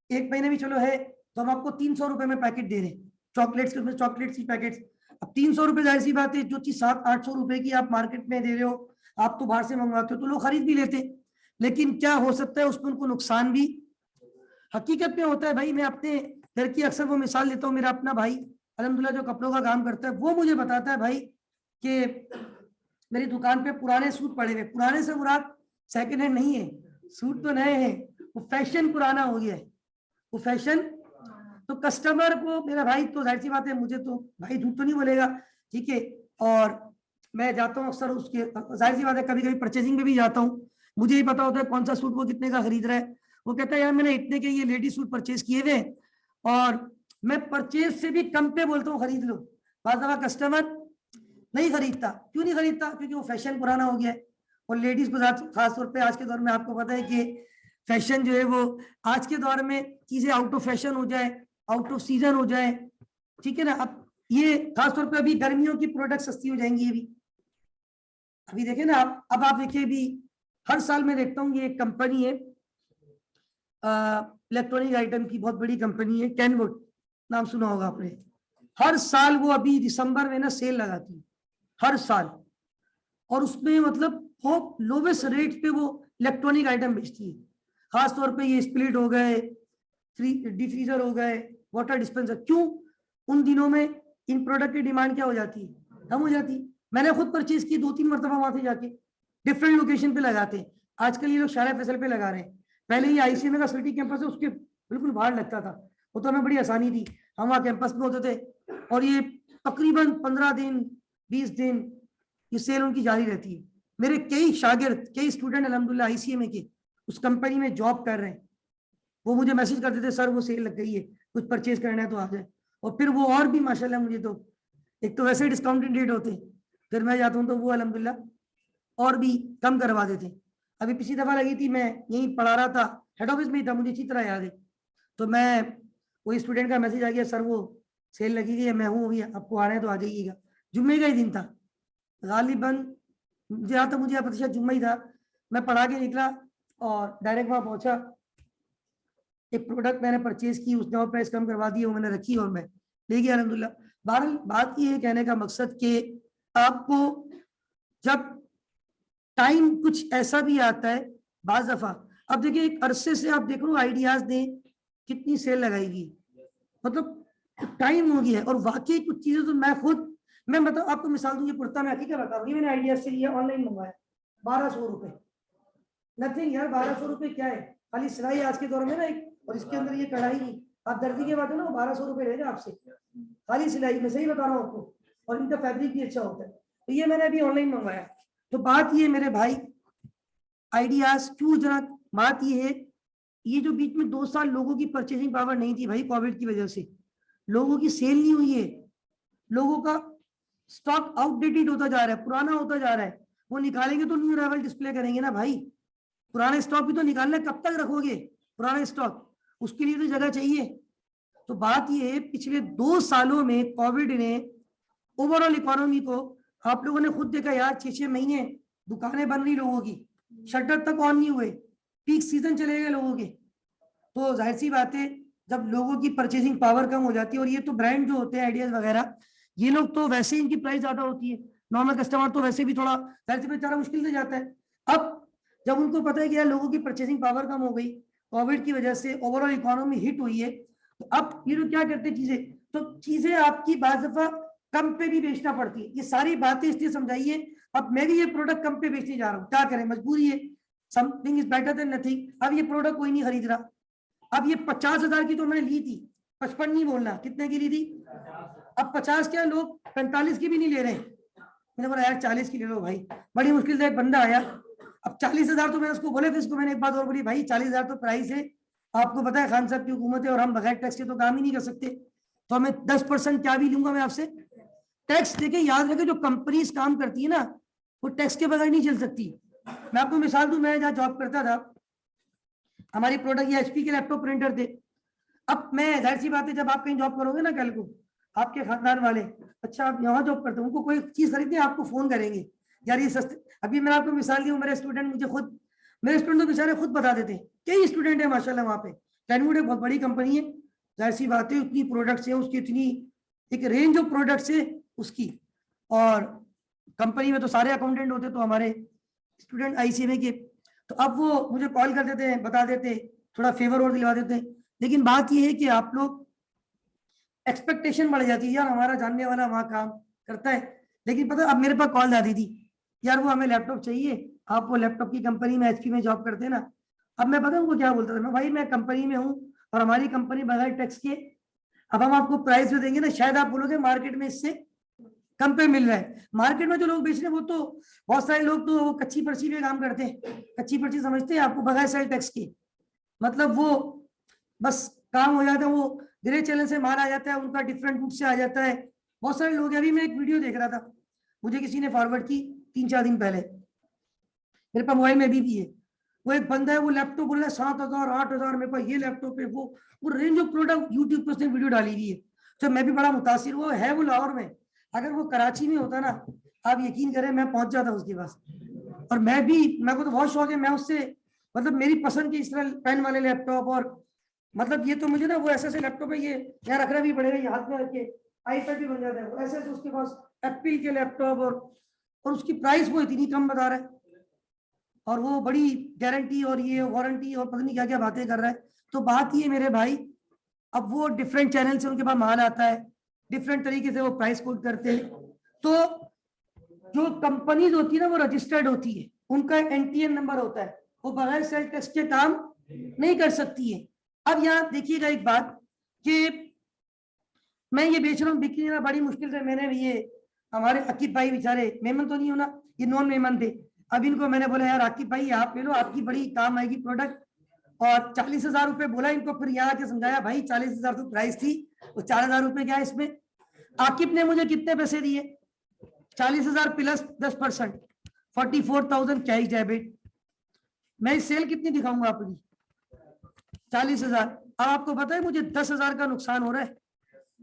Speaker 1: 1 महीने भी चलो है, तो हम आपको 300 रुपए में पैकेट दे रहे हैं चॉकलेट्स के, उसमें चॉकलेट्स की पैकेट्स। अब 300 रुपए जाहिर सी बात है, जो चीज 700-800 रुपए की आप मार्केट में दे रहे हो, आप तो बाहर से मंगवाते हो, तो लोग खरीद भी लेते। लेकिन क्या हो सकता है उसमें उनको नुकसान भी हकीकत में होता है। भाई मैं अपने घर की अक्सर वो मिसाल लेता हूँ, मेरा अपना भाई अल्हम्दुलिल्लाह जो कपड़ों का काम करता है, वो मुझे बताता है भाई कि मेरी दुकान पे पुराने सूट पड़े हुए, पुराने से मुराद सेकंड हैंड नहीं है, सूट तो नए हैं, वो फैशन पुराना हो गया है, वो फैशन। तो कस्टमर को, मेरा भाई तो जाहिर सी बात है, मुझे तो भाई झूठ तो नहीं बोलेगा, ठीक है। और मैं जाता हूँ अक्सर उसके, जाहिर सी बात है कभी कभी परचेजिंग में भी जाता हूँ, मुझे ही पता होता है कौन सा सूट वो कितने का खरीद रहा है। वो कहता है यार मैंने इतने के ये लेडी सूट परचेज किए हुए, और मैं परचेज से भी कम पे बोलता हूँ खरीद लो। बाज़ दफा कस्टमर नहीं खरीदता। क्यों नहीं खरीदता? क्योंकि वो फैशन पुराना हो गया है। और लेडीज को खास तौर पे आज के दौर में आपको पता है कि फैशन जो है वो आज के दौर में चीजें आउट ऑफ फैशन हो जाए, आउट ऑफ सीजन हो जाए, ठीक है ना। अब ये खास तौर पे अभी गर्मियों की प्रोडक्ट सस्ती हो जाएंगी। अभी देखे ना आप, अब आप देखिए, अभी हर साल मैं देखता हूँ, ये एक कंपनी है इलेक्ट्रॉनिक आइटम की, बहुत बड़ी कंपनी है, कैनवुड, नाम सुना होगा आपने। हर साल वो अभी दिसंबर में ना सेल लगाती है, हर साल। और उसमें मतलब बहुत लोवेस्ट रेट पे वो इलेक्ट्रॉनिक आइटम बेचती है। खास तौर पे ये स्प्लिट हो गए, डिफ्रीजर हो गए, वाटर डिस्पेंसर। क्यों? उन दिनों में इन प्रोडक्ट की डिमांड क्या हो जाती है? कम हो जाती है। मैंने खुद परचेज की 2-3 मरतबा वहां से जाके, डिफरेंट लोकेशन पे लगाते हैं। आजकल ये लोग शारा फैसल पे लगा रहे हैं, पहले ये ICMA का सिटी कैंपस है उसके बिल्कुल बाहर लगता था, वो तो हमें बड़ी आसानी थी, हम वहाँ कैंपस में होते थे। और ये तकरीबन 15 दिन 20 दिन ये सेल उनकी जारी रहती है। मेरे कई शागिर्द, कई स्टूडेंट अल्हम्दुलिल्लाह ICMA के उस कंपनी में जॉब कर रहे हैं। वो मुझे मैसेज कर देते, सर वो सेल लग गई है, कुछ परचेज करना है तो आ जाए। और फिर वो और भी माशाल्लाह, मुझे तो एक तो वैसे ही डिस्काउंटेड रेट होते हैं, फिर मैं जाता हूँ तो वो अल्हम्दुलिल्लाह और भी कम करवा देते। अभी पिछली दफा लगी थी, मैं यहीं पढ़ा रहा था, हेड ऑफिस में ही था, मुझे अच्छी तरह याद है। तो मैं, वही स्टूडेंट का मैसेज आ गया, सर वो सेल लगी गई है, मैं हूँ अभी, आपको आ रहे हैं तो आ जाइएगा। जुम्मे का ही दिन था गालिबन, जहाँ तक मुझे पता जुम्मा ही था। मैं पढ़ा के निकला और डायरेक्ट वहां पहुंचा, एक प्रोडक्ट मैंने परचेज की, उसने और प्राइस कम करवा दी, वो मैंने रखी और मैं ले गया अल्हम्दुलिल्लाह। बहरहाल बात ये है कहने का मकसद कि आपको जब टाइम कुछ ऐसा भी आता है, बाज दफा अब देखिए एक अरसे से आप देख लो आइडियाज ने कितनी सेल लगाएगी, मतलब टाइम हो गया है। और वाकई कुछ चीजें तो मैं बताऊं आपको, मिसाल दूंगी, कुर्ता मैं हकीकत बता रहा हूँ, मैंने आइडियाज से लिया, ऑनलाइन मंगवाया 1200 रुपए, नथिंग यार, 1200 रुपए क्या है, खाली सिलाई आज के दौर में ना एक, और इसके अंदर ये कढ़ाई नहीं, आप दर्जी के बाद है ना 1200 रुपए लेगा आपसे खाली सिलाई, मैं सही बता रहा हूँ आपको, और इनका फैब्रिक भी अच्छा होता है। तो ये मैंने अभी ऑनलाइन मंगवाया। तो बात ये मेरे भाई, आइडियाज क्यों, जरा बात ये है, ये जो बीच में 2 साल लोगों की परचेसिंग पावर नहीं थी भाई, कोविड की वजह से लोगों की सेल नहीं हुई है, लोगों का स्टॉक आउटडेटेड होता जा रहा है, पुराना होता जा रहा है। वो निकालेंगे तो न्यू अराइवल डिस्प्ले करेंगे ना भाई, पुराना स्टॉक भी तो निकालना है, कब तक रखोगे पुराना स्टॉक, उसके लिए तो जगह चाहिए। तो बात ये है, पिछले 2 सालों में कोविड ने ओवरऑल इकोनॉमी को, आप लोगों ने खुद देखा यार, 6-6 महीने दुकानें बन रही लोगों की, शटर तक ऑन नहीं हुए, पीक सीजन चले गए लोगों के। तो जाहिर सी बात है, जब लोगों की परचेसिंग पावर कम हो जाती है, और ये तो ब्रांड जो होते हैं आइडियाज वगैरह, ये लोग तो वैसे ही इनकी प्राइस ज्यादा होती है, नॉर्मल कस्टमर तो वैसे भी थोड़ा जाहिर सी बेचारा मुश्किल से जाता है। अब जब उनको पता है कि यार लोगों की परचेसिंग पावर कम हो गई, कोविड की वजह से ओवरऑल इकोनॉमी हिट हुई है, तो अब ये लोग क्या करते हैं, चीजें आपकी बाज़ दफा कम पे भी बेचना पड़ती है। ये सारी बातें इसलिए समझाइए, अब मैं भी ये प्रोडक्ट कम पे बेचने जा रहा हूँ, क्या करें, मजबूरी है, something is better than nothing. अब ये प्रोडक्ट कोई नहीं खरीद रहा। अब ये 50,000 की तो मैंने ली थी, 55 नहीं बोलना, कितने की ली थी, अब 50 क्या, लोग 45 की भी नहीं ले रहे। मैंने बोला यार 40 की ले लो भाई, बड़ी मुश्किल से एक बंदा आया, अब 40,000 तो मैंने उसको बोले, फिर इसको मैंने एक बात और बोली, भाई 40,000 तो प्राइस है, आपको पता है खान साहब की हुकूमत है और हम बगैर टैक्स के तो काम ही नहीं कर सकते, तो हमें 10% क्या भी लूंगा मैं आपसे टैक्स। देखिए याद रखें, जो कंपनीज काम करती है ना, वो टैक्स के बगैर नहीं चल सकती। मैं आपको मिसाल दूं, मैं जहाँ जॉब करता था, हमारी प्रोडक्ट ये एचपी के लैपटॉप प्रिंटर थे। अब मैं, जाहिर सी बात है, जब आप कहीं जॉब करोगे ना कल को, आपके खानदान वाले, अच्छा आप यहाँ जॉब करते हो, उनको कोई चीज खरीदनी है आपको फोन करेंगे, यार ये सस्ते। अभी मैं आपको मिसाल दी हूँ, मेरे स्टूडेंट तो बेचारे खुद बता देते हैं, कई स्टूडेंट है माशाल्लाह वहाँ पे, कैनवुड एक बहुत बड़ी कंपनी है, जाहिर सी बात है, उतनी प्रोडक्ट्स है उसकी, इतनी एक रेंज ऑफ प्रोडक्ट्स है उसकी, और कंपनी में तो सारे अकाउंटेंट होते, तो हमारे स्टूडेंट आईसीएमए के, तो अब वो मुझे कॉल कर देते हैं, बता देते, थोड़ा फेवर और दिलवा देते हैं। लेकिन बात ये है कि आप लोग एक्सपेक्टेशन बढ़ जाती है, यार हमारा जानने वाला वहां काम करता है, लेकिन पता अब मेरे पास कॉल आती थी, यार वो हमें लैपटॉप चाहिए, आप वो लैपटॉप की कंपनी में एचपी में जॉब करते हैं ना। अब मैं पता उनको क्या बोलता था, मैं भाई मैं कंपनी में हूँ और हमारी कंपनी बगैर टैक्स के, अब हम आपको प्राइस में देंगे ना, शायद आप बोलोगे मार्केट में इससे कम पे मिल रहा है। मार्केट में जो लोग बेच रहे हैं वो तो बहुत सारे लोग तो कच्ची पर्ची पे काम करते हैं, कच्ची पर्ची समझते हैं आपको, बगैर सेल टैक्स के, मतलब वो बस काम हो जाता है, वो ग्रे चैनल से माल आ जाता है, उनका डिफरेंट रूट से आ जाता है। बहुत सारे लोग, अभी मैं एक वीडियो देख रहा था, मुझे किसी ने फॉरवर्ड की 3-4 दिन पहले, मेरे पास मोबाइल में भी है, वो एक बंदा है, वो लैपटॉप बोल रहा है 7,000 8,000 मेरे पास ये लैपटॉप है, वो रेंज ऑफ प्रोडक्ट यूट्यूब पे उसने वीडियो डाली हुई है। तो मैं भी बड़ा मुतासिर हुआ, है वो लाहौर में, अगर वो कराची में होता ना, आप यकीन करें मैं पहुंच जाता उसके पास। और मेरे को तो बहुत शौक है, मैं उससे, मतलब मेरी पसंद की इस तरह पेन वाले लैपटॉप, और मतलब ये तो मुझे ना, वो ऐसे लैपटॉप है, ये यहाँ रखना भी पड़ेगा, ये हाथ में रख के आईपैड भी बन जाता है, ऐसे उसके पास एप्पल के लैपटॉप, और उसकी प्राइस वो इतनी कम बता रहा है, और वो बड़ी गारंटी और ये वारंटी और पता नहीं क्या क्या बातें कर रहा है। तो बात ये मेरे भाई, अब वो डिफरेंट चैनल से उनके पास माल आता है, डिफरेंट तरीके से वो प्राइस कोट करते हैं, तो जो कंपनीज होती है ना वो रजिस्टर्ड होती है, उनका एनटीएन नंबर होता है, वो बगैर सेल टैक्स के काम नहीं कर सकती है। अब यहाँ देखिएगा एक बात, कि मैं ये बेच रहा हूँ, बिक्री ना बड़ी मुश्किल से, मैंने ये हमारे अकीब भाई बेचारे, मेमन तो नहीं होना, ये नॉन मेमन थे, अब इनको मैंने बोला यार आकिब भाई आप ले लो, आपकी बड़ी काम आएगी प्रोडक्ट, और 40,000 रुपए बोला इनको, फिर यहाँ आके समझाया भाई 40,000 तो प्राइस थी, वो 4,000 रुपए क्या है इसमें। आकिब ने मुझे कितने पैसे दिए, 40,000 प्लस 10%, 44,000 कैश डेबिट। मैं सेल कितनी दिखाऊंगा आपकी, 40,000। अब आपको पता है मुझे 10,000 का नुकसान हो रहा है।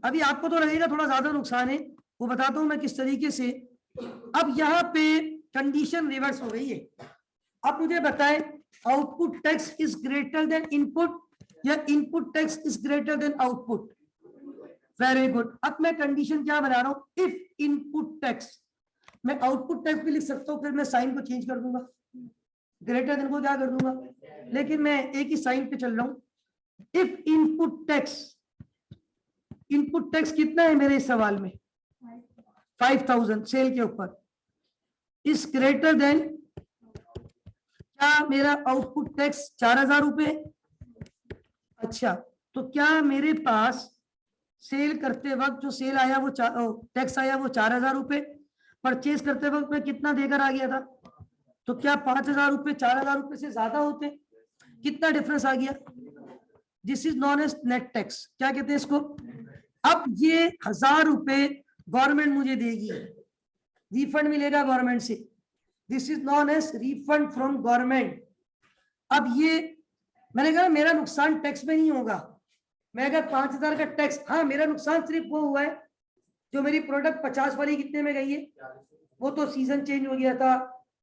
Speaker 1: अभी आपको तो लगेगा थोड़ा ज्यादा नुकसान है, वो बताता हूं मैं किस तरीके से। अब यहाँ पे कंडीशन रिवर्स हो गई है। अब मुझे बताएं, output tax is greater than input या input tax is greater than output. Very good. अब मैं कंडीशन क्या बना रहा हूं, इफ इनपुट टैक्स, मैं आउटपुट टैक्स भी लिख सकता हूं, फिर मैं साइन को चेंज कर दूंगा, ग्रेटर देन को क्या कर दूंगा, लेकिन मैं एक ही साइन पे चल रहा हूं। इफ इनपुट टैक्स कितना है मेरे इस सवाल में, 5000 सेल के ऊपर, इज ग्रेटर देन, क्या मेरा आउटपुट टैक्स 4000 रुपए। अच्छा, तो क्या मेरे पास सेल करते वक्त जो सेल आया वो टैक्स आया वो 4000 रुपए, परचेज करते वक्त मैं कितना देकर आ गया था, तो क्या 5000 रुपए 4000 रुपए से ज्यादा होते, कितना डिफरेंस आ गया। This is known as net tax, क्या कहते हैं इसको। अब ये 1000 रुपए गवर्नमेंट मुझे देगी, रिफंड मिलेगा गवर्नमेंट से, this is known as refund from government. अब ये मैंने कहा मेरा नुकसान टैक्स में नहीं होगा, मैं अगर 5000 का टैक्स, हाँ मेरा नुकसान सिर्फ वो हुआ है जो मेरी प्रोडक्ट 50 वाली कितने में गई है, वो तो सीजन चेंज हो गया था,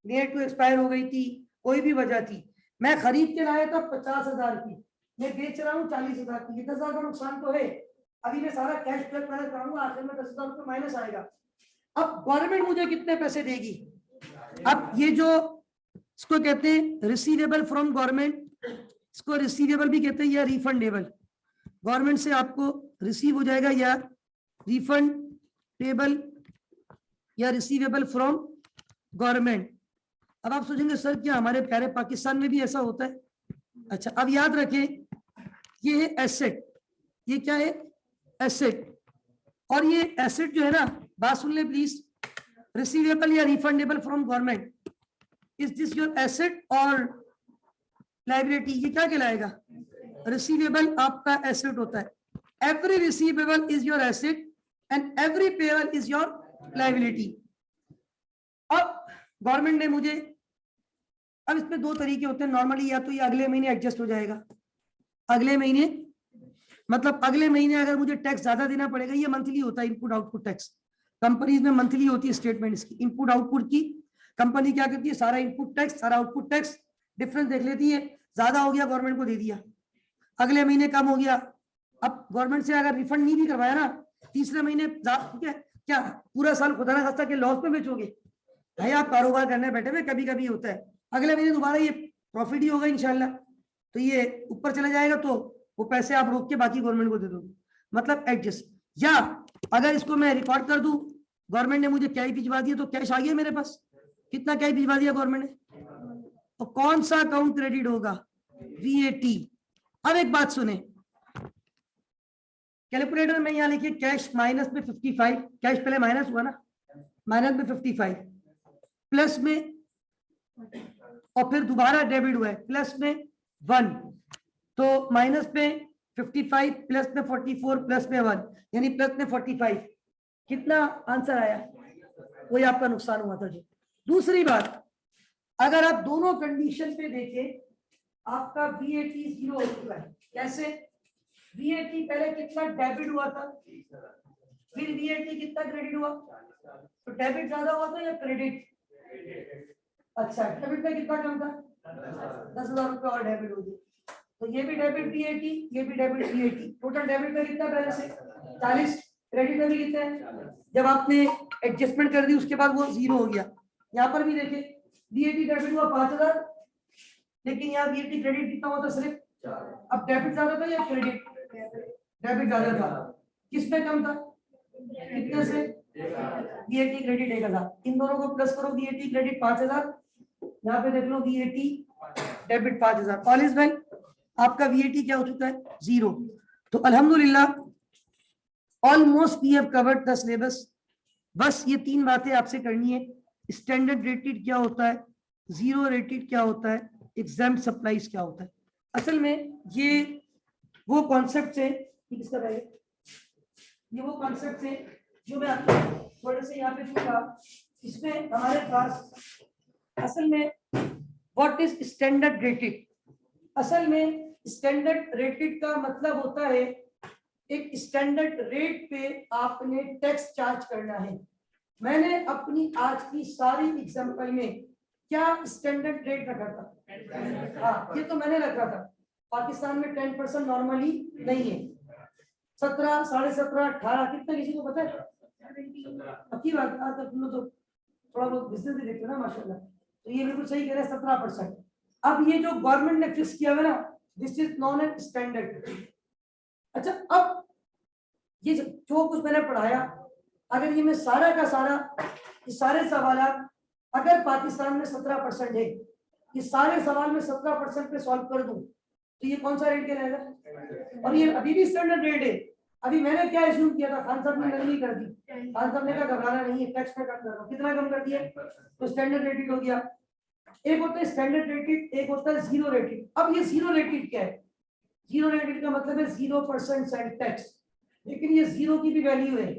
Speaker 1: नियर टू एक्सपायर हो गई थी, कोई भी वजह थी, मैं खरीद के लाया था 50,000 की, मैं बेच रहा हूँ 40,000 की, 10,000 का नुकसान तो है। अभी मैं सारा कैश बैक पैदा कराऊंगा, आखिर में 10,000 रुपये माइनस आएगा। अब गवर्नमेंट मुझे कितने पैसे देगी, अब ये जो इसको कहते हैं रिसीवेबल फ्रॉम गवर्नमेंट, इसको रिसीवेबल भी कहते हैं या रिफंडेबल, गवर्नमेंट से आपको रिसीव हो जाएगा या रिफंडेबल या रिसीवेबल फ्रॉम गवर्नमेंट। अब आप सोचेंगे सर क्या हमारे प्यारे पाकिस्तान में भी ऐसा होता है। अच्छा, अब याद रखें ये है एसेट, ये क्या है एसेट, और ये एसेट जो है ना, बात सुन ले प्लीज, रिसीवेबल या refundable from government, is this your asset और लाइबिलिटी, ये क्या कहलाएगा, रिसीवेबल आपका एसेट होता है, every receivable is your asset and every payable is your liability. अब गवर्नमेंट ने मुझे, अब इसमें दो तरीके होते हैं नॉर्मली, या तो ये अगले महीने एडजस्ट हो जाएगा, अगले महीने मतलब अगले महीने अगर मुझे टैक्स ज्यादा देना पड़ेगा, ये मंथली होता है इनपुट आउटपुट टैक्स, कंपनीज में मंथली होती है स्टेटमेंट इसकी, इनपुट आउटपुट की। कंपनी क्या करती है, सारा इनपुट टैक्स सारा आउटपुट टैक्स डिफरेंस देख लेती है, ज्यादा हो गया गवर्नमेंट को दे दिया, अगले महीने कम हो गया, अब गवर्नमेंट से अगर रिफंड नहीं भी करवाया ना, तीसरे महीने क्या पूरा साल खुदा ना खास्ता के लॉस में बेचोगे, भाई आप कारोबार करने बैठे हुए, कभी कभी होता है, अगले महीने दोबारा ये प्रॉफिट ही होगा इंशाल्लाह, तो ये ऊपर चला जाएगा, तो वो पैसे आप रोक के बाकी गवर्नमेंट को दे दो, मतलब एडजस्ट। या अगर इसको मैं रिकॉर्ड कर दूं, गवर्नमेंट ने मुझे कैश भिजवा दिया, तो कैश आ गया मेरे पास, कितना कैश भिजवा दिया गवर्नमेंट ने, तो कौन सा अकाउंट क्रेडिट होगा, वीएटी। अब एक बात सुने, कैलकुलेटर में यहाँ लिखिए कैश माइनस में 55, कैश पहले माइनस हुआ ना, माइनस में 55, प्लस में, और फिर दोबारा डेबिट हुआ है प्लस में 1, तो माइनस में 55 प्लस में 44 प्लस में 1, यानी प्लस में 45, कितना आंसर आया, वही आपका नुकसान हुआ था जी। दूसरी बात, अगर आप दोनों कंडीशन पे देखें, आपका वीएटी 0 हो चुका है, कैसे, वीएटी पहले कितना डेबिट हुआ था, फिर वीएटी कितना क्रेडिट हुआ, तो डेबिट ज्यादा हुआ था या क्रेडिट, अच्छा डेबिट में कितना कम था, 10,000 रुपये और डेबिट हो गई, तो ये भी डेबिट वीएटी, ये भी डेबिट वीएटी, टोटल डेबिट में कितना बैलेंस है 40, क्रेडिट में भी कितना है, जब आपने एडजस्टमेंट कर दी उसके बाद वो 0 हो गया। यहाँ पर भी देखिए वीएटी डेबिट हुआ 5000, लेकिन यहाँ वीएटी क्रेडिट कितना हुआ था सिर्फ, अब डेबिट ज्यादा था या क्रेडिट, डेबिट ज्यादा था, किसमें कम था, कितने से, वीएटी क्रेडिट 1000, इन दोनों को प्लस करो, वीएटी क्रेडिट 5000, यहाँ पे देख लो VAT debit 5000, all is well, आपका वीएटी क्या हो चुका है 0। तो अल्हम्दुलिल्लाह almost we have covered the syllabus. बस ये 3 बातें आपसे करनी है, स्टैंडर्ड रेटेड क्या होता है, जीरो रेटेड क्या होता है, एग्जाम सप्लाईज क्या होता है। असल में ये वो कॉन्सेप्ट है, किसका है ये, वो कॉन्सेप्ट है जो मैं आपको थोड़े से यहाँ पे दूंगा। इसमें हमारे पास असल में व्हाट इज स्टैंडर्ड रेटेड, असल में स्टैंडर्ड रेटेड का मतलब होता है एक स्टैंडर्ड रेट पे आपने टैक्स चार्ज करना है। मैंने अपनी आज की सारी एग्जांपल में क्या स्टैंडर्ड रेट रखा था, हाँ ये तो मैंने रखा था, पाकिस्तान में 10% नॉर्मली नहीं है, 17, 17.5, 18, कितना किसी को पता है, अच्छी बात, तो थोड़ा बहुत बिजनेस भी देखते हो ना माशाल्लाह, तो ये बिल्कुल सही कह रहे हैं 17%। अब ये जो गवर्नमेंट ने फिक्स किया हुआ ना, this is known an standard. अच्छा, अब ये जो कुछ मैंने पढ़ाया, अगर ये मैं सारा का सारा, ये सारे सवाल अगर पाकिस्तान में 17% है, ये सारे सवाल में 17% पे सॉल्व कर दूं तो ये कौन सा रेट कहलाएगा? और ये अभी भी स्टैंडर्ड रेट है। अभी मैंने क्या इश्यू किया था, खान साहब ने नकली कर दी, खान साहब ने कहा घबराना नहीं है, टैक्स में कम कर रहा हूं, कितना कम कर दिया तो स्टैंडर्ड रेटेड हो गया। एक होता है स्टैंडर्ड रेटेड, एक होता है जीरो रेटेड। अब ये जीरो रेटेड क्या है? जीरो रेटेड का मतलब है 0% सेंट टैक्स, लेकिन ये जीरो की भी वैल्यू है,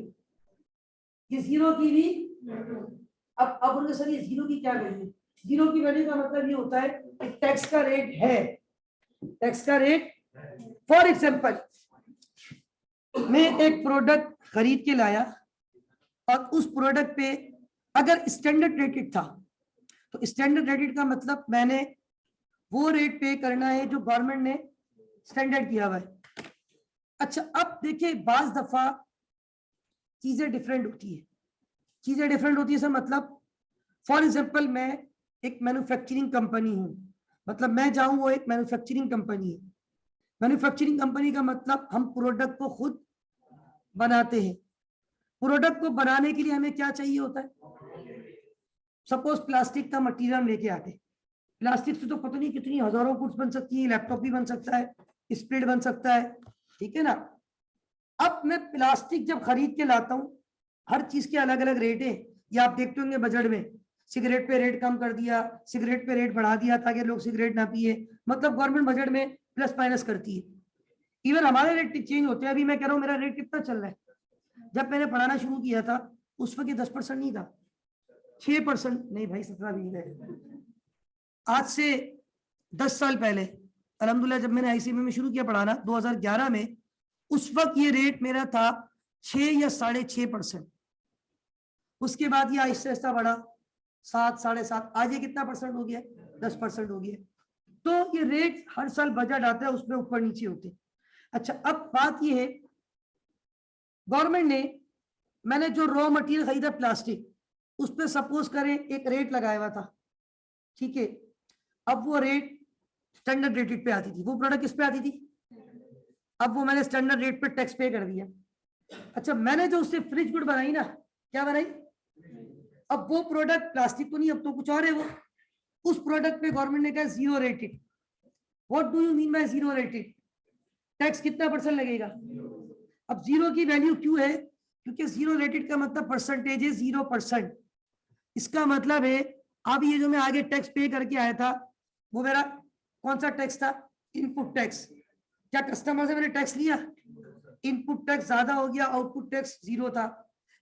Speaker 1: ये जीरो की भी। अब उनके सर ये जीरो की क्या वैल्यू? जीरो की वैल्यू का मतलब ये होता है कि टैक्स का रेट है, टैक्स का रेट। फॉर एग्जांपल, मैं एक प्रोडक्ट खरीद के लाया और उस प्रोडक्ट पे अगर स्टैंडर्ड रेटेड था, तो स्टैंडर्ड रेटेड का मतलब मैंने वो रेट पे करना है जो गवर्नमेंट ने स्टैंडर्ड किया हुआ है। अच्छा, अब देखिए बाज दफा चीजें डिफरेंट होती है, चीजें डिफरेंट होती है सर, मतलब फॉर एग्जांपल मैं एक मैन्युफैक्चरिंग कंपनी हूं, मतलब मैं जाऊं वो एक मैन्युफैक्चरिंग कंपनी है। मैन्युफैक्चरिंग कंपनी का मतलब हम प्रोडक्ट को खुद बनाते हैं। प्रोडक्ट को बनाने के लिए हमें क्या चाहिए होता है? सपोज प्लास्टिक का मटेरियल हम लेके आते, प्लास्टिक से तो पता नहीं कितनी हजारों गुड्स बन सकती है, लैपटॉप भी बन सकता है, स्प्रेड बन सकता है, ठीक है ना। अब मैं प्लास्टिक जब खरीद के लाता हूं, हर चीज के अलग अलग रेट है, ये आप देखते होंगे बजट में, सिगरेट पे रेट कम कर दिया, सिगरेट पे रेट बढ़ा दिया ताकि लोग सिगरेट ना पिए, मतलब गवर्नमेंट बजट में प्लस माइनस करती है। इवन हमारे रेट चेंज होते हैं। अभी मैं कह रहा हूँ मेरा रेट कितना चल रहा है, जब मैंने पढ़ाना शुरू किया था उस वक्त 10% नहीं था, 6% नहीं भाई, 17 भी गए। आज से 10 साल पहले अल्हम्दुलिल्लाह जब मैंने आईसीएमए में शुरू किया पढ़ाना 2011 में, उस वक्त ये रेट मेरा था 6 या 6.5%। उसके बाद ये आहिस्ता आहिस्ता बढ़ा 7, 7.5, आज ये कितना परसेंट हो गया? 10% हो गया। तो ये रेट हर साल बजट आता है उसमें ऊपर नीचे होते। अच्छा, अब बात ये है, गवर्नमेंट ने, मैंने जो रॉ मटेरियल खरीदा प्लास्टिक, उस पर सपोज करें एक रेट लगाया हुआ था, ठीक है। अब वो रेट स्टैंडर्ड रेटेड पे आती थी, वो प्रोडक्ट किस पे आती थी? अब वो मैंने स्टैंडर्ड रेट पे टैक्स पे कर दिया। अच्छा, मैंने जो उससे फ्रिज गुड बनाई ना, क्या बनाई? अब वो प्रोडक्ट प्लास्टिक तो नहीं, अब तो कुछ और है वो। उस प्रोडक्ट पे गवर्नमेंट ने कहा zero rated. What do you mean by zero rated? Tax कितना परसेंट लगेगा? अब जीरो की वैल्यू क्यों है? क्योंकि जीरो रेटेड का मतलब परसेंटेज है 0%। इसका मतलब है अब ये जो मैं आगे टैक्स पे करके आया था, वो मेरा कौन सा टैक्स था? Input tax. क्या कस्टमर से मैंने टैक्स लिया? इनपुट टैक्स ज्यादा हो गया, आउटपुट टैक्स जीरो था।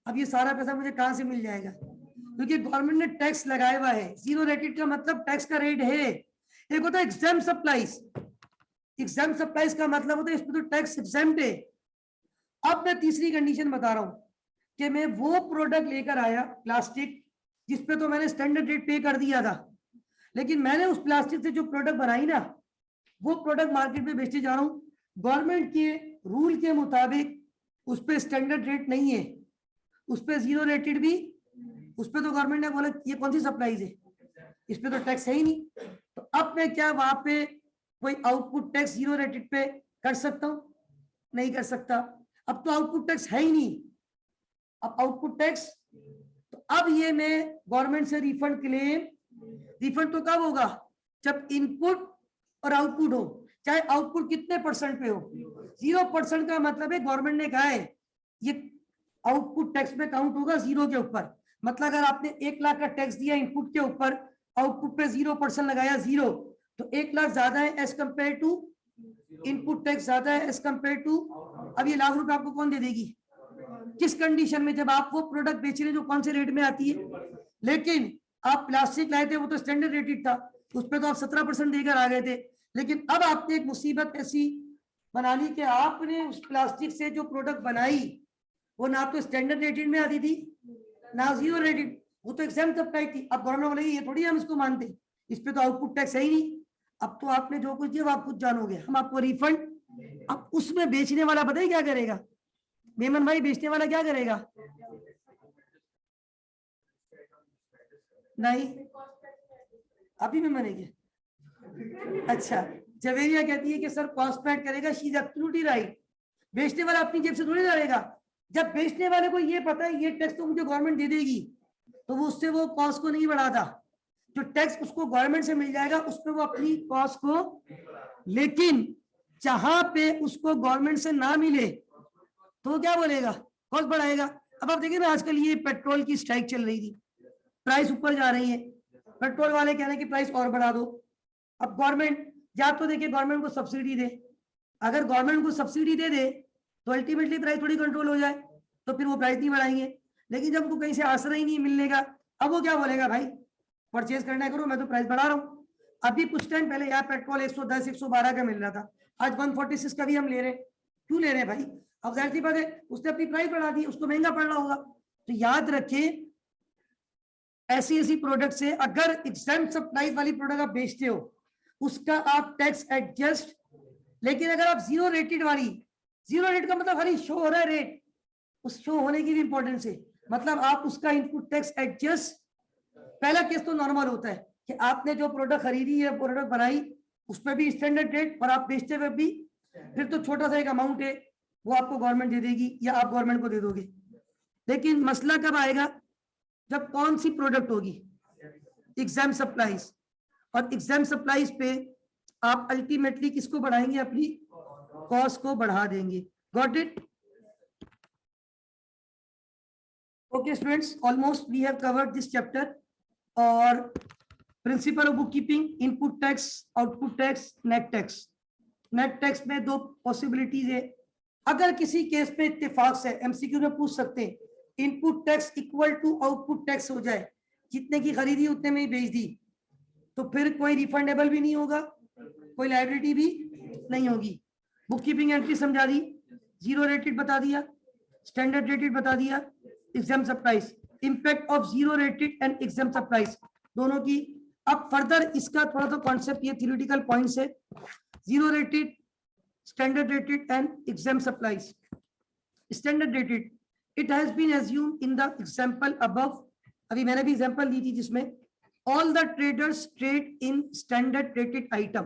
Speaker 1: अब ये सारा पैसा मुझे कहां से मिल जाएगा? क्योंकि गवर्नमेंट ने टैक्स लगाया हुआ है। जीरो रेटेड का मतलब टैक्स का रेट है। एक होता है एग्जाम्प्ट सप्लाईज। एग्जाम्प्ट सप्लाईज का मतलब होता है इसमें तो टैक्स एग्जाम्प्ट है। अब मैं तीसरी कंडीशन बता रहा हूं कि मैं वो प्रोडक्ट लेकर आया प्लास्टिक जिसपे तो मैंने स्टैंडर्ड रेट पे कर दिया था, लेकिन मैंने उस प्लास्टिक से जो प्रोडक्ट बनाई ना, वो प्रोडक्ट मार्केट में बेचने जा रहा हूं। गवर्नमेंट के रूल के मुताबिक उस पर स्टैंडर्ड रेट नहीं है, उस पर जीरो रेटेड भी, उस पर तो गवर्नमेंट ने बोला ये कौन सी सप्लाईज है, इस पे तो टैक्स है ही नहीं। तो अब मैं क्या वहां पे कोई आउटपुट टैक्स जीरो रेटेड पे कर सकता हूं? नहीं कर सकता। अब तो आउटपुट टैक्स है ही नहीं। अब आउटपुट टैक्स, तो अब ये मैं गवर्नमेंट से रिफंड क्लेम, रिफंड तो कब होगा? जब इनपुट और आउटपुट हो, चाहे आउटपुट कितने परसेंट पे हो। 0% का मतलब है गवर्नमेंट ने कहा है ये आउटपुट टैक्स में काउंट होगा जीरो के ऊपर। मतलब अगर आपने 1 लाख का टैक्स दिया इनपुट के ऊपर, आउटपुट पे 0% लगाया, जीरो, तो 1 लाख ज्यादा है as compare to, input tax ज्यादा है एज कंपेयर टू। अब ये लाख रुपए आपको कौन दे देगी? किस कंडीशन में? जब आप वो प्रोडक्ट बेच रहे जो कौन से रेट में आती है। लेकिन आप प्लास्टिक लाए थे, वो तो स्टैंडर्ड रेटेड था, उस पर तो आप 17% देकर आ गए थे। लेकिन अब आपने एक मुसीबत ऐसी बना ली कि आपने उस प्लास्टिक से जो प्रोडक्ट बनाई वो ना तो स्टैंडर्ड रेटेड में आती थी ना जीरो रेटेड, वो तो एग्जाम्प्ट सप्लाई थी। अब गवर्नमेंट बोलेगी ये थोड़ी हम इसको मानते, इस पे तो आउटपुट टैक्स है ही नहीं। अब तो आपने जो कुछ दिया वो आप खुद जानोगे, हम आपको रिफंड। अब उसमें बेचने वाला बताइए क्या करेगा? मेमन भाई, बेचने वाला क्या करेगा? नहीं, अभी मेमन है क्या? अच्छा, जवेरिया कहती है कि सर कॉस्ट पे ऐड करेगा, शी इज एब्सोल्युटली राइट। बेचने वाला अपनी जेब से थोड़ी डालेगा। जब बेचने वाले को ये पता है ये टैक्स तो मुझे गवर्नमेंट दे देगी, तो वो उससे वो कॉस्ट को नहीं बढ़ाता। जो टैक्स उसको गवर्नमेंट से मिल जाएगा उस पर वो अपनी कॉस्ट को, लेकिन जहां पे उसको गवर्नमेंट से ना मिले तो वो क्या बोलेगा, कॉस्ट बढ़ाएगा। अब आप देखिए ना, आजकल ये पेट्रोल की स्ट्राइक चल रही थी, प्राइस ऊपर जा रही है, पेट्रोल वाले कह रहे हैं कि प्राइस और बढ़ा दो। अब गवर्नमेंट या तो देखिए गवर्नमेंट को सब्सिडी दे, अगर गवर्नमेंट को सब्सिडी दे दे तो अल्टीमेटली प्राइस थोड़ी कंट्रोल हो जाए, तो फिर वो प्राइस नहीं बढ़ाएंगे। लेकिन जब उनको कहीं से आसरा ही नहीं मिलने का, अब वो क्या बोलेगा, भाई परचेज करना करो, मैं तो प्राइस बढ़ा रहा हूँ। अभी कुछ टाइम पहले यार पेट्रोल 110 112 का मिल रहा था, आज 146 का भी हम ले रहे हैं। क्यों ले रहे हैं भाई? अब जाहिर सी बात है उसने अपनी प्राइस बढ़ा दी, उसको महंगा पड़ रहा होगा। तो याद रखें, ऐसी प्रोडक्ट से अगर एग्जेम्प्ट सप्लाईज वाली प्रोडक्ट आप बेचते हो उसका आप टैक्स एडजस्ट, लेकिन अगर आप जीरो रेटेड वाली, जीरो रेट का मतलब खाली शो हो रहा है रेट, उस शो होने की भी इंपॉर्टेंस है, मतलब आप उसका इनपुट टैक्स एडजस्ट। पहला केस तो नॉर्मल होता है कि आपने जो प्रोडक्ट खरीदी है, प्रोडक्ट बनाई, उस पर भी स्टैंडर्ड रेट और आप बेचते हुए भी, फिर तो छोटा सा एक अमाउंट है वो आपको गवर्नमेंट दे देगी या आप गवर्नमेंट को दे दोगे। लेकिन मसला कब आएगा, जब कौन सी प्रोडक्ट होगी, एग्जाम सप्लाईज, और एग्जाम सप्लाईज पे आप अल्टीमेटली किसको बढ़ाएंगे, अपनी कॉस्ट को बढ़ा देंगे। Got it? Okay students, almost we have covered this chapter. और principle of book keeping, input tax, output tax, net tax. Net tax में दो पॉसिबिलिटीज है। अगर किसी केस पे इत्तेफाक से एमसीक्यू में पूछ सकते हैं, input tax equal to output tax हो जाए, जितने की खरीदी उतने में ही बेच दी, तो फिर कोई रिफंडेबल भी नहीं होगा, कोई लायबिलिटी भी नहीं होगी। बुक कीपिंग एंट्री समझा दी, जीरो रेटेड बता दिया, स्टैंडर्ड रेटेड बता दिया, exempt supplies, impact of zero rated and exempt supplies दोनों की। अब फर्दर इसका थोड़ा सा कॉन्सेप्ट, ये थ्योरेटिकल पॉइंट्स है, zero rated, standard rated and exempt supplies. Standard rated, it has been assumed in the example above, अभी मैंने भी एग्जांपल दी थी जिसमें all the traders trade in standard rated item,